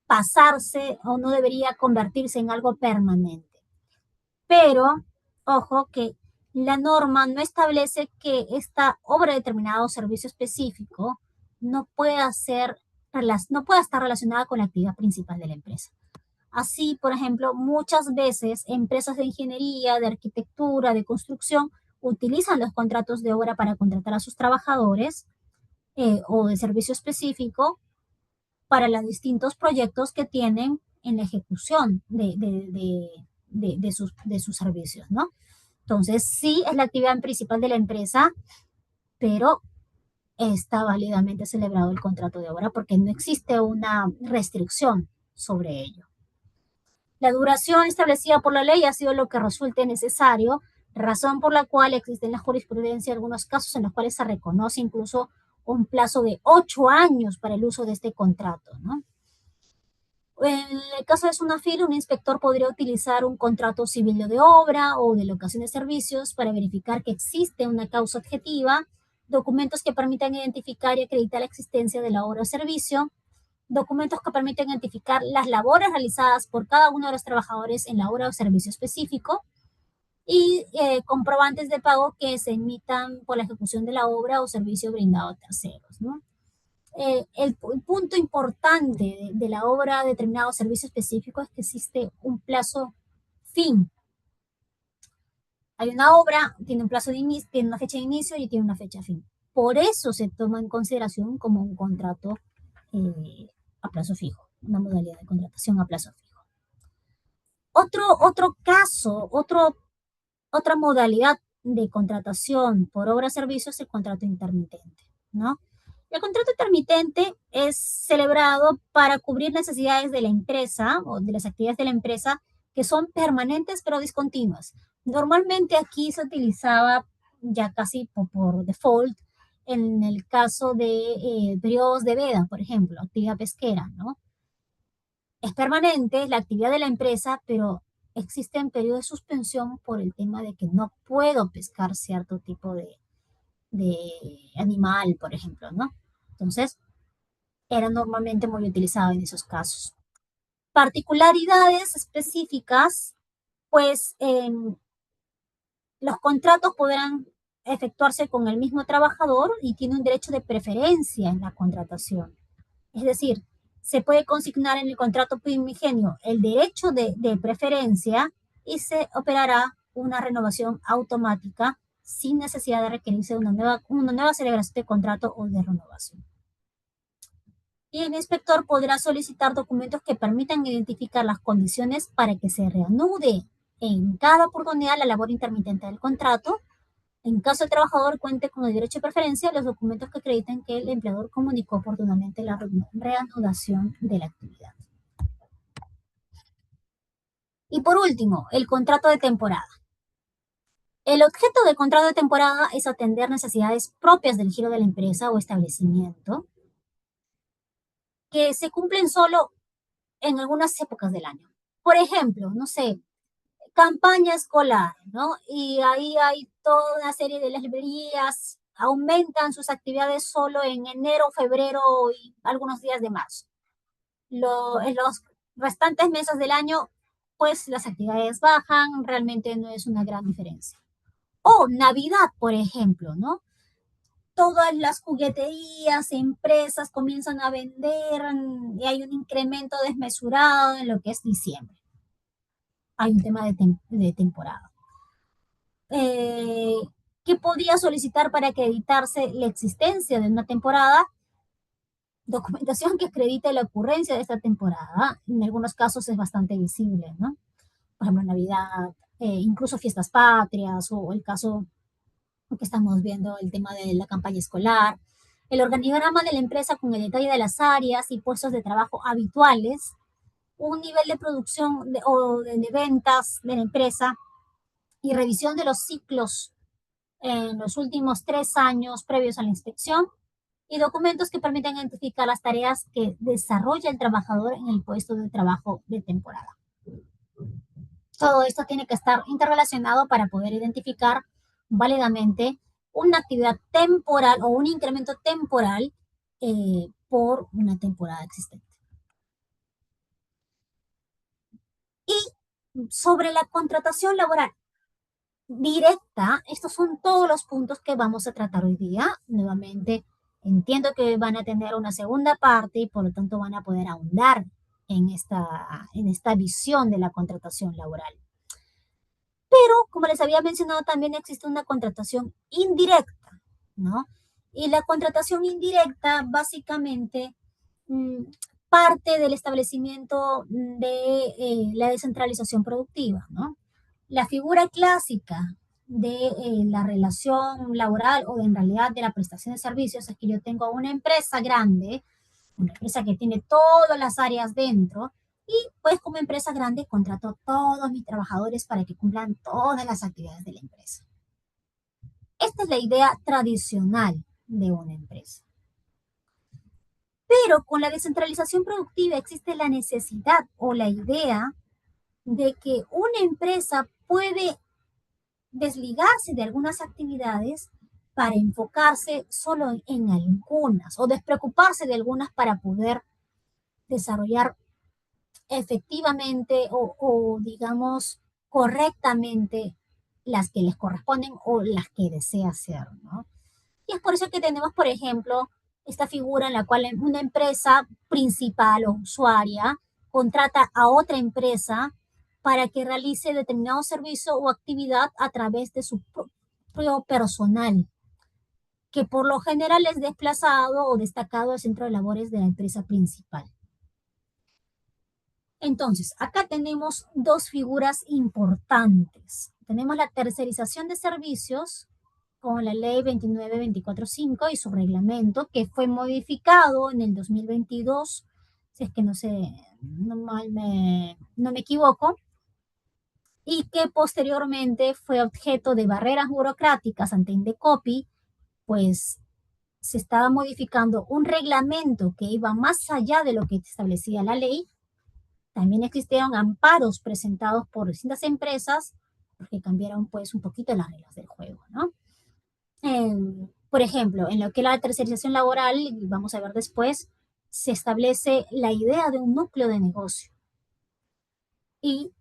pasarse o no debería convertirse en algo permanente. Pero, ojo, que la norma no establece que esta obra determinada o servicio específico no pueda estar relacionada con la actividad principal de la empresa. Así, por ejemplo, muchas veces empresas de ingeniería, de arquitectura, de construcción utilizan los contratos de obra para contratar a sus trabajadores, o de servicio específico para los distintos proyectos que tienen en la ejecución de sus servicios, ¿no? Entonces, sí es la actividad principal de la empresa, pero está válidamente celebrado el contrato de obra porque no existe una restricción sobre ello. La duración establecida por la ley ha sido lo que resulte necesario, razón por la cual existe en la jurisprudencia algunos casos en los cuales se reconoce incluso un plazo de 8 años para el uso de este contrato, ¿no? En el caso de Sunafil, un inspector podría utilizar un contrato civil de obra o de locación de servicios para verificar que existe una causa objetiva, documentos que permitan identificar y acreditar la existencia de la obra o servicio, documentos que permiten identificar las labores realizadas por cada uno de los trabajadores en la obra o servicio específico y comprobantes de pago que se emitan por la ejecución de la obra o servicio brindado a terceros, ¿no? El punto importante de la obra determinado servicio específico es que existe un plazo fin. Hay una obra, tiene un plazo de inicio, tiene una fecha de inicio y tiene una fecha fin. Por eso se toma en consideración como un contrato a plazo fijo, una modalidad de contratación a plazo fijo. Otro caso, otra modalidad de contratación por obra o servicio es el contrato intermitente, ¿no? El contrato intermitente es celebrado para cubrir necesidades de la empresa o de las actividades de la empresa que son permanentes pero discontinuas. Normalmente aquí se utilizaba ya casi por default en el caso de periodos de veda, por ejemplo, actividad pesquera, ¿no? Es permanente la actividad de la empresa, pero existen periodos de suspensión por el tema de que no puedo pescar cierto tipo de animal, por ejemplo, ¿no? Entonces, era normalmente muy utilizado en esos casos. Particularidades específicas, pues los contratos podrán efectuarse con el mismo trabajador y tiene un derecho de preferencia en la contratación. Es decir, se puede consignar en el contrato primigenio el derecho de preferencia y se operará una renovación automática sin necesidad de requerirse una nueva celebración de contrato o de renovación. Y el inspector podrá solicitar documentos que permitan identificar las condiciones para que se reanude en cada oportunidad la labor intermitente del contrato. En caso el trabajador cuente con el derecho de preferencia, los documentos que acrediten que el empleador comunicó oportunamente la reanudación de la actividad. Y por último, el contrato de temporada. El objeto del contrato de temporada es atender necesidades propias del giro de la empresa o establecimiento que se cumplen solo en algunas épocas del año. Por ejemplo, no sé, campaña escolar, ¿no? Y ahí hay toda una serie de las librerías, aumentan sus actividades solo en enero, febrero y algunos días de marzo. En los restantes meses del año, pues las actividades bajan, realmente no es una gran diferencia. O Navidad, por ejemplo, ¿no? Todas las jugueterías, empresas comienzan a vender y hay un incremento desmesurado en lo que es diciembre. Hay un tema de temporada. ¿Qué podría solicitar para acreditarse la existencia de una temporada? Documentación que acredite la ocurrencia de esta temporada. En algunos casos es bastante visible, ¿no? Por ejemplo, Navidad, incluso fiestas patrias o el caso que estamos viendo, el tema de la campaña escolar. El organigrama de la empresa con el detalle de las áreas y puestos de trabajo habituales, un nivel de producción o de ventas de la empresa y revisión de los ciclos en los últimos 3 años previos a la inspección y documentos que permiten identificar las tareas que desarrolla el trabajador en el puesto de trabajo de temporada. Todo esto tiene que estar interrelacionado para poder identificar válidamente una actividad temporal o un incremento temporal por una temporada existente. Y sobre la contratación laboral directa, estos son todos los puntos que vamos a tratar hoy día. Nuevamente, entiendo que van a tener una segunda parte y por lo tanto van a poder ahondar en esta visión de la contratación laboral. Pero, como les había mencionado, también existe una contratación indirecta, ¿no? Y la contratación indirecta básicamente parte del establecimiento de la descentralización productiva, ¿no? La figura clásica de la relación laboral o en realidad de la prestación de servicios es que yo tengo una empresa grande, una empresa que tiene todas las áreas dentro y pues como empresa grande contrato a todos mis trabajadores para que cumplan todas las actividades de la empresa. Esta es la idea tradicional de una empresa. Pero con la descentralización productiva existe la necesidad o la idea de que una empresa puede desligarse de algunas actividades para enfocarse solo en algunas o despreocuparse de algunas para poder desarrollar efectivamente o digamos correctamente las que les corresponden o las que desea hacer, ¿no? Y es por eso que tenemos, por ejemplo, esta figura en la cual una empresa principal o usuaria contrata a otra empresa para que realice determinado servicio o actividad a través de su propio personal, que por lo general es desplazado o destacado al centro de labores de la empresa principal. Entonces, acá tenemos dos figuras importantes. Tenemos la tercerización de servicios con la ley 29245 y su reglamento, que fue modificado en el 2022, si es que no me equivoco, y que posteriormente fue objeto de barreras burocráticas ante Indecopi, pues se estaba modificando un reglamento que iba más allá de lo que establecía la ley. También existieron amparos presentados por distintas empresas porque cambiaron pues un poquito las reglas del juego, ¿no? Por ejemplo, en lo que es la tercerización laboral, vamos a ver después, se establece la idea de un núcleo de negocio. Y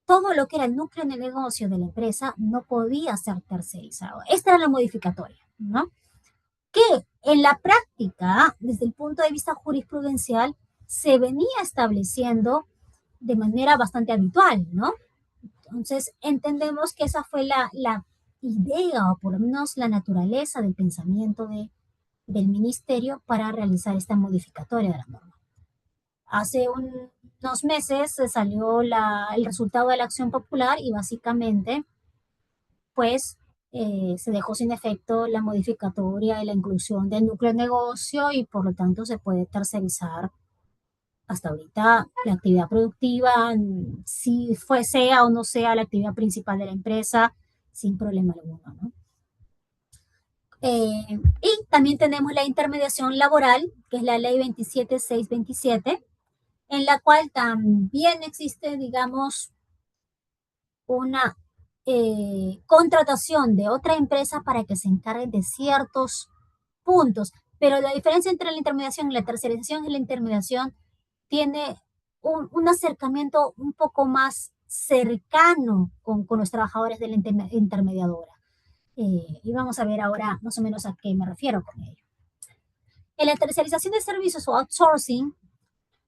todo lo que era el núcleo de negocio de la empresa no podía ser tercerizado. Esta era la modificatoria, ¿no? Que en la práctica, desde el punto de vista jurisprudencial, se venía estableciendo de manera bastante habitual, ¿no? Entonces, entendemos que esa fue la idea o por lo menos la naturaleza del pensamiento del ministerio para realizar esta modificatoria de la norma. Hace unos meses se salió el resultado de la acción popular y básicamente, pues, se dejó sin efecto la modificatoria y la inclusión del núcleo de negocio y por lo tanto se puede tercerizar hasta ahorita la actividad productiva, si sea o no sea la actividad principal de la empresa, sin problema alguno, ¿no? Y también tenemos la intermediación laboral, que es la ley 27627, en la cual también existe, digamos, una contratación de otra empresa para que se encargue de ciertos puntos. Pero la diferencia entre la intermediación y la tercerización es la intermediación tiene un acercamiento un poco más cercano con los trabajadores de la intermediadora. Y vamos a ver ahora más o menos a qué me refiero con ello. En la tercerización de servicios o outsourcing,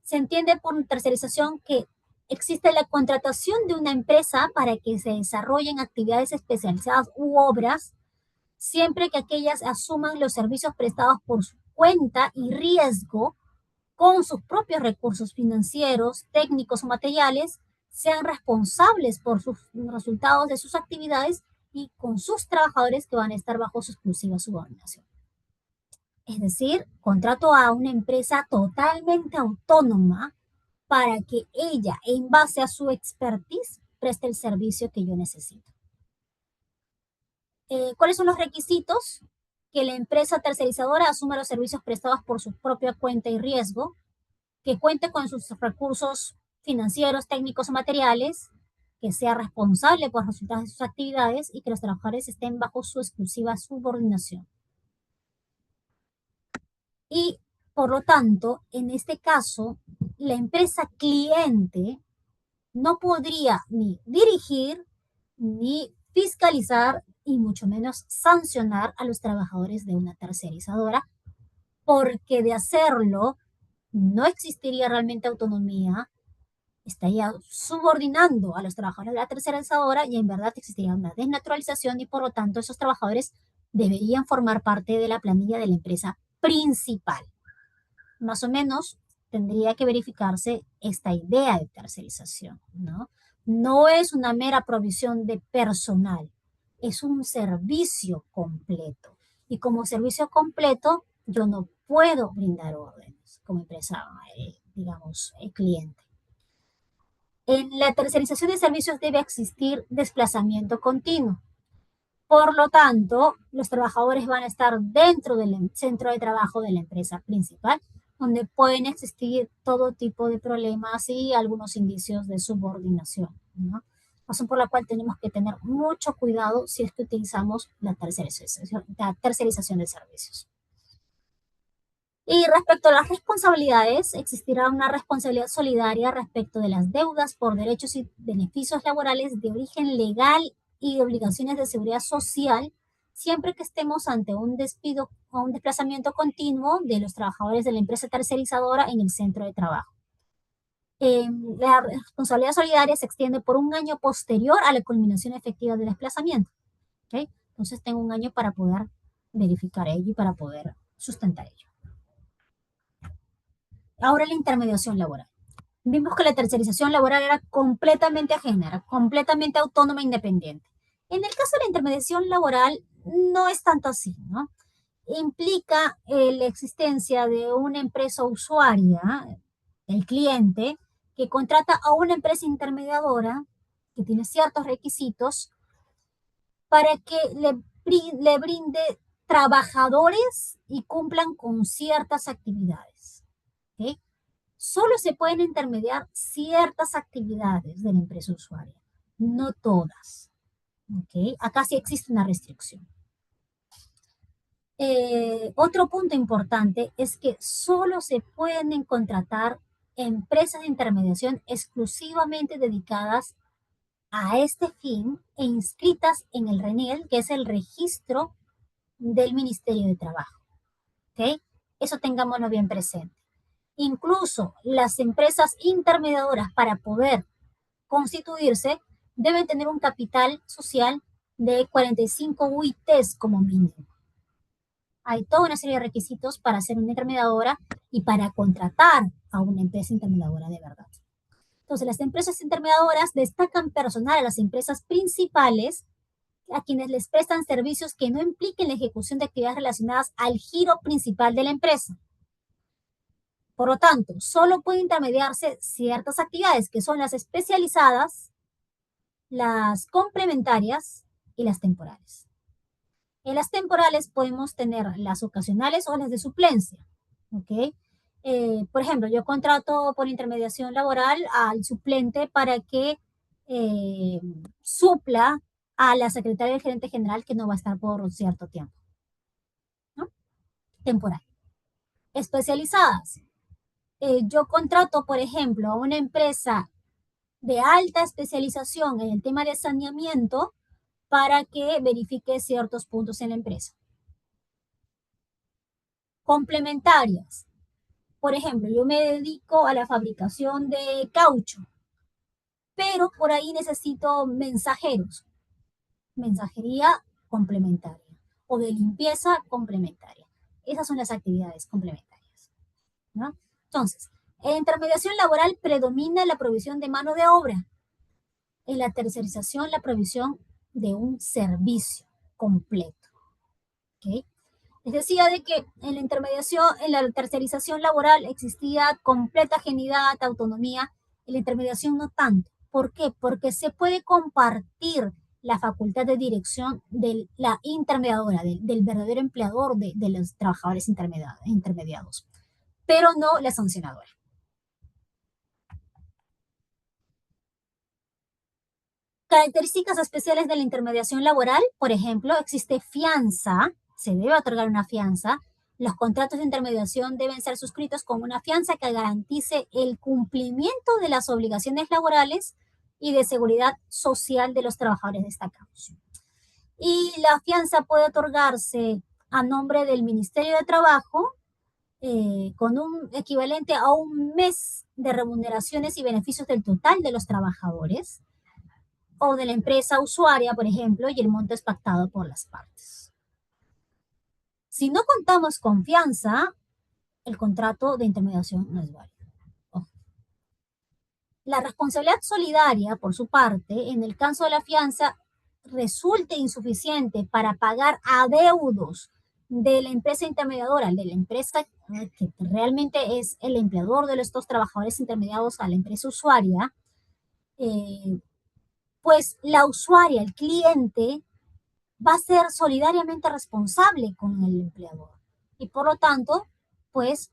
se entiende por tercerización que existe la contratación de una empresa para que se desarrollen actividades especializadas u obras, siempre que aquellas asuman los servicios prestados por su cuenta y riesgo con sus propios recursos financieros, técnicos o materiales, sean responsables por sus resultados de sus actividades y con sus trabajadores que van a estar bajo su exclusiva subordinación. Es decir, contrato a una empresa totalmente autónoma para que ella, en base a su expertise, preste el servicio que yo necesito. ¿Cuáles son los requisitos? Que la empresa tercerizadora asuma los servicios prestados por su propia cuenta y riesgo, que cuente con sus recursos financieros, técnicos o materiales, que sea responsable por los resultados de sus actividades y que los trabajadores estén bajo su exclusiva subordinación. Y, por lo tanto, en este caso, la empresa cliente no podría ni dirigir, ni fiscalizar, y mucho menos sancionar a los trabajadores de una tercerizadora, porque de hacerlo no existiría realmente autonomía, estaría subordinando a los trabajadores de la tercerizadora y en verdad existiría una desnaturalización y por lo tanto esos trabajadores deberían formar parte de la planilla de la empresa principal. Más o menos tendría que verificarse esta idea de tercerización, ¿no? No es una mera provisión de personal, es un servicio completo. Y como servicio completo, yo no puedo brindar órdenes como empresa, digamos, cliente. En la tercerización de servicios debe existir desplazamiento continuo. Por lo tanto, los trabajadores van a estar dentro del centro de trabajo de la empresa principal, donde pueden existir todo tipo de problemas y algunos indicios de subordinación, ¿no? Razón por la cual tenemos que tener mucho cuidado si es que utilizamos la tercerización de servicios. Y respecto a las responsabilidades, existirá una responsabilidad solidaria respecto de las deudas por derechos y beneficios laborales de origen legal y obligaciones de seguridad social, siempre que estemos ante un despido o un desplazamiento continuo de los trabajadores de la empresa tercerizadora en el centro de trabajo. La responsabilidad solidaria se extiende por un año posterior a la culminación efectiva del desplazamiento. ¿Okay? Entonces tengo un año para poder verificar ello y para poder sustentar ello. Ahora la intermediación laboral. Vimos que la tercerización laboral era completamente ajena, era completamente autónoma e independiente. En el caso de la intermediación laboral, no es tanto así, ¿no? Implica la existencia de una empresa usuaria, el cliente, que contrata a una empresa intermediadora que tiene ciertos requisitos para que le brinde trabajadores y cumplan con ciertas actividades. ¿Okay? Solo se pueden intermediar ciertas actividades de la empresa usuaria, no todas. ¿Okay? Acá sí existe una restricción. Otro punto importante es que solo se pueden contratar empresas de intermediación exclusivamente dedicadas a este fin e inscritas en el RENIEL, que es el registro del Ministerio de Trabajo. ¿Okay? Eso tengámoslo bien presente. Incluso las empresas intermediadoras, para poder constituirse, deben tener un capital social de 45 UITs como mínimo. Hay toda una serie de requisitos para ser una intermediadora y para contratar a una empresa intermediadora de verdad. Entonces, las empresas intermediadoras destacan personal a las empresas principales a quienes les prestan servicios que no impliquen la ejecución de actividades relacionadas al giro principal de la empresa. Por lo tanto, solo pueden intermediarse ciertas actividades que son las especializadas, las complementarias y las temporales. En las temporales podemos tener las ocasionales o las de suplencia. ¿Okay? Por ejemplo, yo contrato por intermediación laboral al suplente para que supla a la secretaria del gerente general que no va a estar por cierto tiempo. ¿No? Temporal. Especializadas. Yo contrato, por ejemplo, a una empresa de alta especialización en el tema de saneamiento para que verifique ciertos puntos en la empresa. Complementarias. Por ejemplo, yo me dedico a la fabricación de caucho, pero por ahí necesito mensajeros, mensajería complementaria o de limpieza complementaria. Esas son las actividades complementarias, ¿no? Entonces, en intermediación laboral predomina la provisión de mano de obra. En la tercerización, la provisión de un servicio completo. ¿Okay? Les decía de que en la intermediación, en la tercerización laboral existía completa ajenidad, autonomía, en la intermediación no tanto. ¿Por qué? Porque se puede compartir la facultad de dirección de la intermediadora, del verdadero empleador de los trabajadores intermediados, pero no la sancionadora. Características especiales de la intermediación laboral, por ejemplo, existe fianza, se debe otorgar una fianza. Los contratos de intermediación deben ser suscritos con una fianza que garantice el cumplimiento de las obligaciones laborales y de seguridad social de los trabajadores destacados. Y la fianza puede otorgarse a nombre del Ministerio de Trabajo con un equivalente a un mes de remuneraciones y beneficios del total de los trabajadores o de la empresa usuaria, por ejemplo, y el monto es pactado por las partes. Si no contamos con fianza, el contrato de intermediación no es válido. Oh. La responsabilidad solidaria, por su parte, en el caso de la fianza, resulte insuficiente para pagar adeudos de la empresa intermediadora, de la empresa que realmente es el empleador de estos trabajadores intermediados a la empresa usuaria, pues la usuaria, el cliente, va a ser solidariamente responsable con el empleador. Y por lo tanto, pues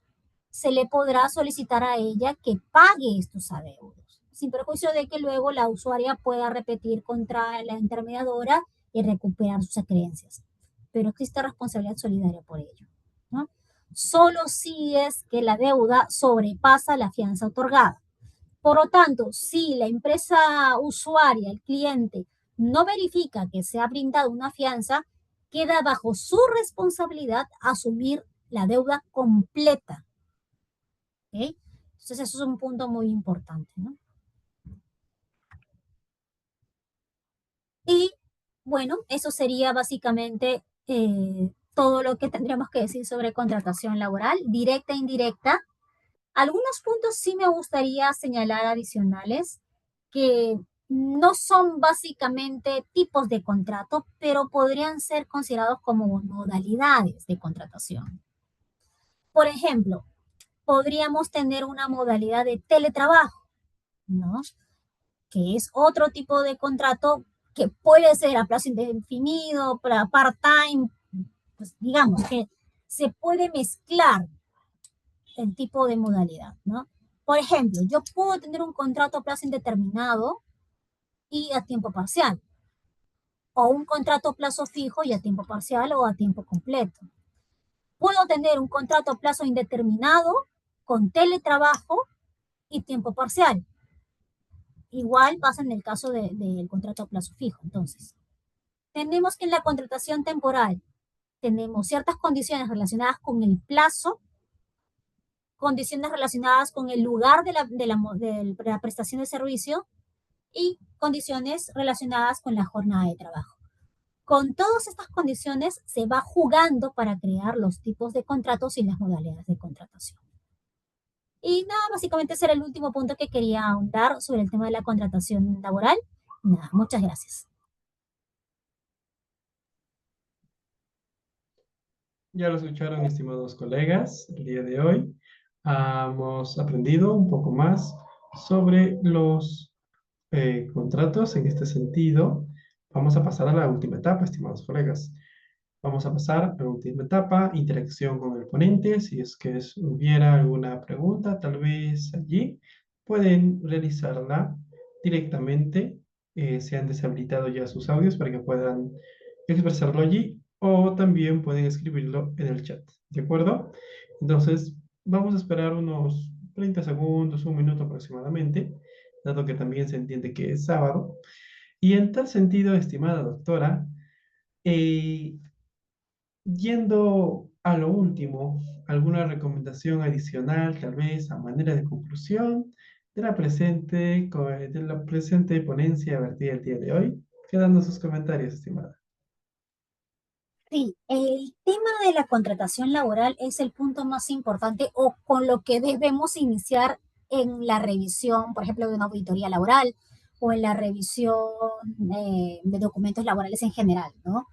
se le podrá solicitar a ella que pague estos adeudos, sin perjuicio de que luego la usuaria pueda repetir contra la intermediadora y recuperar sus creencias. Pero existe responsabilidad solidaria por ello, ¿no? Solo si es que la deuda sobrepasa la fianza otorgada. Por lo tanto, si la empresa usuaria, el cliente, no verifica que se ha brindado una fianza, queda bajo su responsabilidad asumir la deuda completa. ¿Okay? Entonces, eso es un punto muy importante, ¿no? Y bueno, eso sería básicamente todo lo que tendríamos que decir sobre contratación laboral, directa e indirecta. Algunos puntos sí me gustaría señalar adicionales que no son básicamente tipos de contrato, pero podrían ser considerados como modalidades de contratación. Por ejemplo, podríamos tener una modalidad de teletrabajo, ¿no? Que es otro tipo de contrato que puede ser a plazo indefinido, para part-time, pues digamos que se puede mezclar el tipo de modalidad, ¿no? Por ejemplo, yo puedo tener un contrato a plazo indeterminado y a tiempo parcial, o un contrato a plazo fijo y a tiempo parcial o a tiempo completo. Puedo tener un contrato a plazo indeterminado con teletrabajo y tiempo parcial. Igual pasa en el caso del contrato a plazo fijo. Entonces, tenemos que en la contratación temporal tenemos ciertas condiciones relacionadas con el plazo, condiciones relacionadas con el lugar de la prestación de servicio y condiciones relacionadas con la jornada de trabajo. Con todas estas condiciones se va jugando para crear los tipos de contratos y las modalidades de contratación. Y nada, básicamente ese era el último punto que quería ahondar sobre el tema de la contratación laboral. Nada, muchas gracias. Ya lo escucharon, estimados colegas, el día de hoy hemos aprendido un poco más sobre los contratos en este sentido. Vamos a pasar a la última etapa, estimados colegas. Vamos a pasar a la última etapa, interacción con el ponente. Si es que hubiera alguna pregunta, tal vez allí pueden realizarla directamente. Se han deshabilitado ya sus audios para que puedan expresarlo allí o también pueden escribirlo en el chat. ¿De acuerdo? Entonces, vamos a esperar unos 30 segundos, un minuto aproximadamente, dado que también se entiende que es sábado. Y en tal sentido, estimada doctora, eh, yendo a lo último, ¿alguna recomendación adicional, tal vez a manera de conclusión de la presente ponencia vertida el día de hoy? Quedando sus comentarios, estimada. Sí, el tema de la contratación laboral es el punto más importante o con lo que debemos iniciar en la revisión, por ejemplo, de una auditoría laboral o en la revisión de documentos laborales en general, ¿no?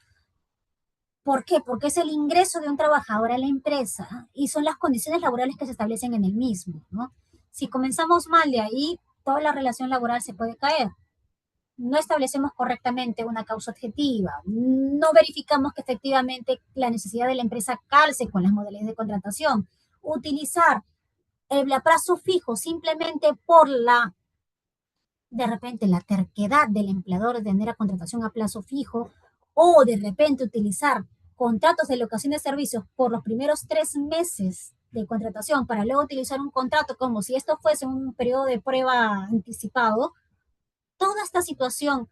¿Por qué? Porque es el ingreso de un trabajador a la empresa y son las condiciones laborales que se establecen en el mismo, ¿no? Si comenzamos mal de ahí, toda la relación laboral se puede caer. No establecemos correctamente una causa objetiva, no verificamos que efectivamente la necesidad de la empresa calce con las modalidades de contratación, utilizar el plazo fijo simplemente por de repente, la terquedad del empleador de tener a contratación a plazo fijo o de repente utilizar contratos de locación de servicios por los primeros 3 meses de contratación para luego utilizar un contrato como si esto fuese un periodo de prueba anticipado, toda esta situación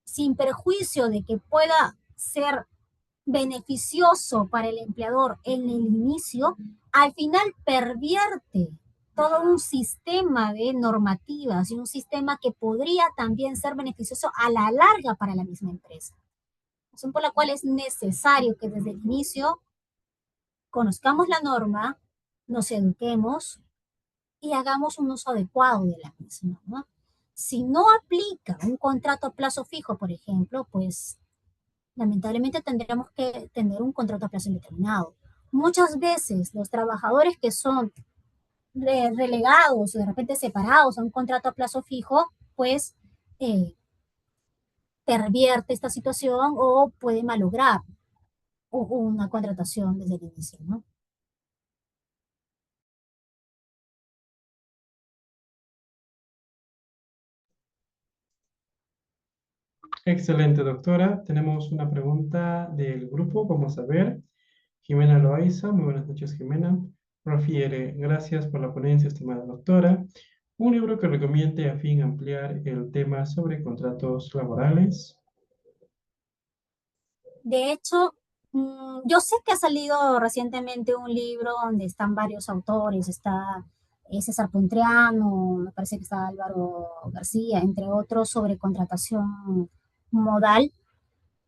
sin perjuicio de que pueda ser beneficioso para el empleador en el inicio, al final pervierte todo un sistema de normativas y un sistema que podría también ser beneficioso a la larga para la misma empresa. Razón por la cual es necesario que desde el inicio conozcamos la norma, nos eduquemos y hagamos un uso adecuado de la misma, ¿no? Si no aplica un contrato a plazo fijo, por ejemplo, pues lamentablemente tendremos que tener un contrato a plazo indeterminado. Muchas veces los trabajadores que son relegados o de repente separados a un contrato a plazo fijo, pues eh, pervierte esta situación o puede malograr una contratación desde el inicio, ¿no? Excelente, doctora. Tenemos una pregunta del grupo. Vamos a ver. Jimena Loaiza, muy buenas noches, Jimena. Refiere, gracias por la ponencia, estimada doctora. Un libro que recomiende a fin ampliar el tema sobre contratos laborales. De hecho, yo sé que ha salido recientemente un libro donde están varios autores, está César Puntreano, me parece que está Álvaro García, entre otros, sobre contratación modal,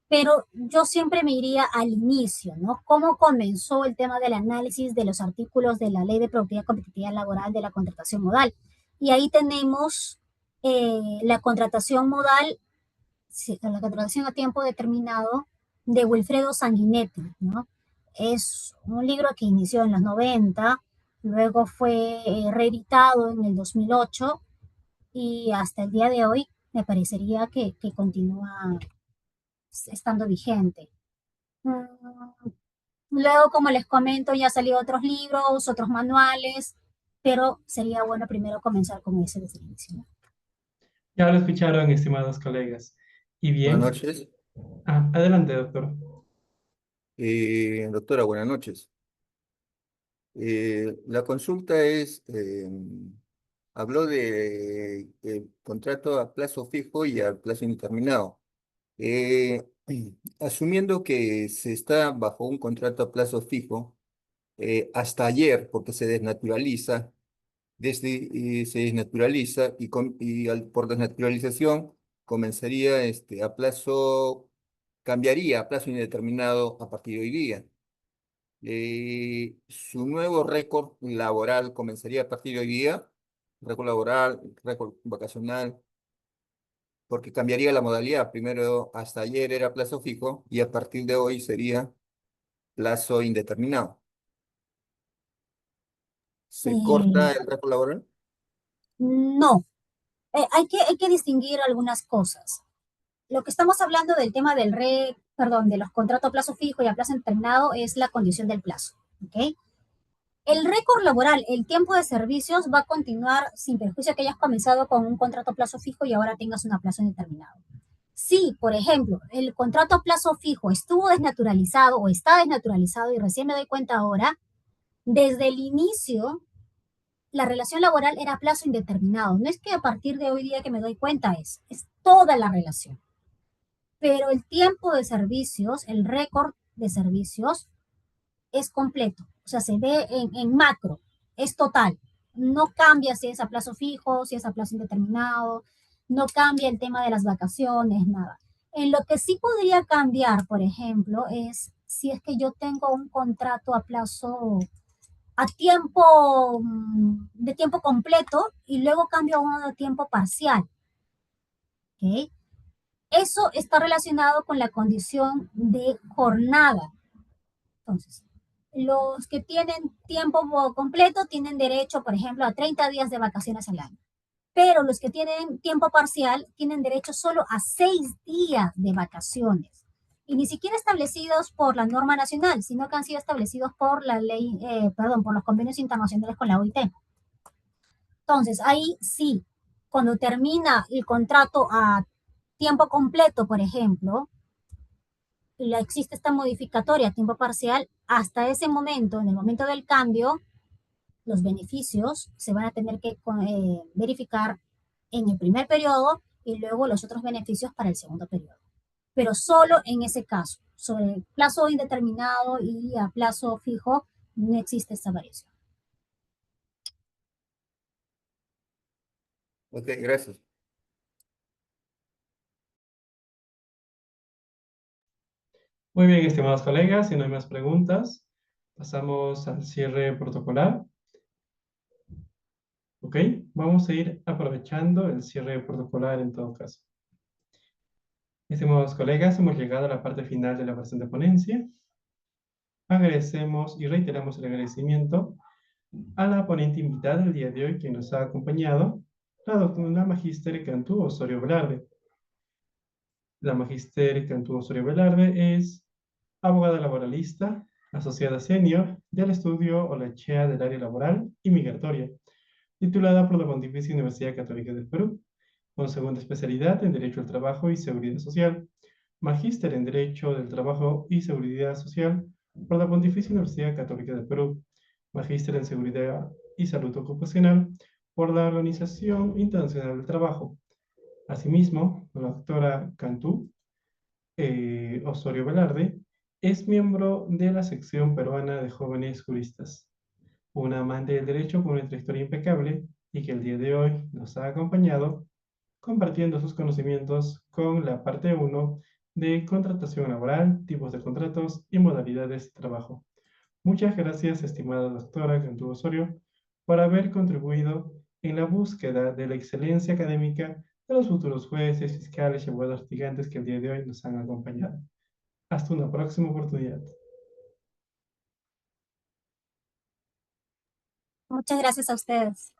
pero yo siempre me iría al inicio, ¿no? ¿Cómo comenzó el tema del análisis de los artículos de la Ley de Productividad Competitividad Laboral de la contratación modal? Y ahí tenemos la contratación modal, sí, la contratación a tiempo determinado de Wilfredo Sanguinetti, ¿no? Es un libro que inició en los 90, luego fue reeditado en el 2008 y hasta el día de hoy me parecería que continúa estando vigente. Mm, Luego, como les comento, ya salió otros libros, otros manuales, pero sería bueno primero comenzar con ese desde el inicio, ¿no? Ya lo escucharon, estimados colegas. Y Buenas bien, noches. adelante, doctor. Doctora, buenas noches. La consulta es, habló de contrato a plazo fijo y a plazo indeterminado. Eh, Asumiendo que se está bajo un contrato a plazo fijo, hasta ayer, porque se desnaturaliza, se desnaturaliza por desnaturalización comenzaría cambiaría a plazo indeterminado a partir de hoy día. Su nuevo récord laboral comenzaría a partir de hoy día, récord laboral, récord vacacional, porque cambiaría la modalidad. Primero, hasta ayer era plazo fijo y a partir de hoy sería plazo indeterminado. ¿Se Eh, corta el récord laboral? no, hay que distinguir algunas cosas. Lo que estamos hablando del tema perdón, de los contratos a plazo fijo y a plazo determinado es la condición del plazo, ¿ok? El récord laboral, el tiempo de servicios va a continuar sin perjuicio que hayas comenzado con un contrato a plazo fijo y ahora tengas una plazo indeterminado. Si, por ejemplo, el contrato a plazo fijo estuvo desnaturalizado o está desnaturalizado y recién me doy cuenta ahora, desde el inicio la relación laboral era a plazo indeterminado. No es que a partir de hoy día que me doy cuenta es toda la relación. Pero el tiempo de servicios, el récord de servicios es completo. O sea, se ve en macro, es total. No cambia si es a plazo fijo, si es a plazo indeterminado, no cambia el tema de las vacaciones, nada. En lo que sí podría cambiar, por ejemplo, es si es que yo tengo un contrato a plazo a tiempo de tiempo completo y luego cambio a uno de tiempo parcial. ¿Okay? Eso está relacionado con la condición de jornada. Entonces, los que tienen tiempo completo tienen derecho, por ejemplo, a 30 días de vacaciones al año. Pero los que tienen tiempo parcial tienen derecho solo a 6 días de vacaciones. Y ni siquiera establecidos por la norma nacional, sino que han sido establecidos por la ley, perdón, por los convenios internacionales con la OIT. Entonces, ahí sí, cuando termina el contrato a tiempo completo, por ejemplo, existe esta modificatoria a tiempo parcial, hasta ese momento, en el momento del cambio, los beneficios se van a tener que verificar en el primer periodo y luego los otros beneficios para el segundo periodo. Pero solo en ese caso, sobre el plazo indeterminado y a plazo fijo, no existe esta variación. Ok, gracias. Muy bien, estimados colegas, si no hay más preguntas, pasamos al cierre protocolar. ¿Ok? vamos a ir aprovechando el cierre protocolar en todo caso. Estimados colegas, hemos llegado a la parte final de la presente ponencia. Agradecemos y reiteramos el agradecimiento a la ponente invitada del día de hoy, quien nos ha acompañado, la doctora Magíster Cantú Osorio Velarde. La Magíster Cantú Osorio Velarde es abogada laboralista, asociada senior del estudio Olachea del área laboral y migratoria, titulada por la Pontificia Universidad Católica del Perú, con segunda especialidad en Derecho al Trabajo y Seguridad Social, magíster en Derecho del Trabajo y Seguridad Social por la Pontificia Universidad Católica del Perú, magíster en Seguridad y Salud Ocupacional por la Organización Internacional del Trabajo. Asimismo, la doctora Cantú Osorio Velarde es miembro de la sección peruana de jóvenes juristas, una amante del derecho con una trayectoria impecable y que el día de hoy nos ha acompañado compartiendo sus conocimientos con la parte 1 de contratación laboral, tipos de contratos y modalidades de trabajo. Muchas gracias, estimada doctora Cantú Osorio, por haber contribuido en la búsqueda de la excelencia académica de los futuros jueces, fiscales y abogados litigantes que el día de hoy nos han acompañado. Hasta una próxima oportunidad. Muchas gracias a ustedes.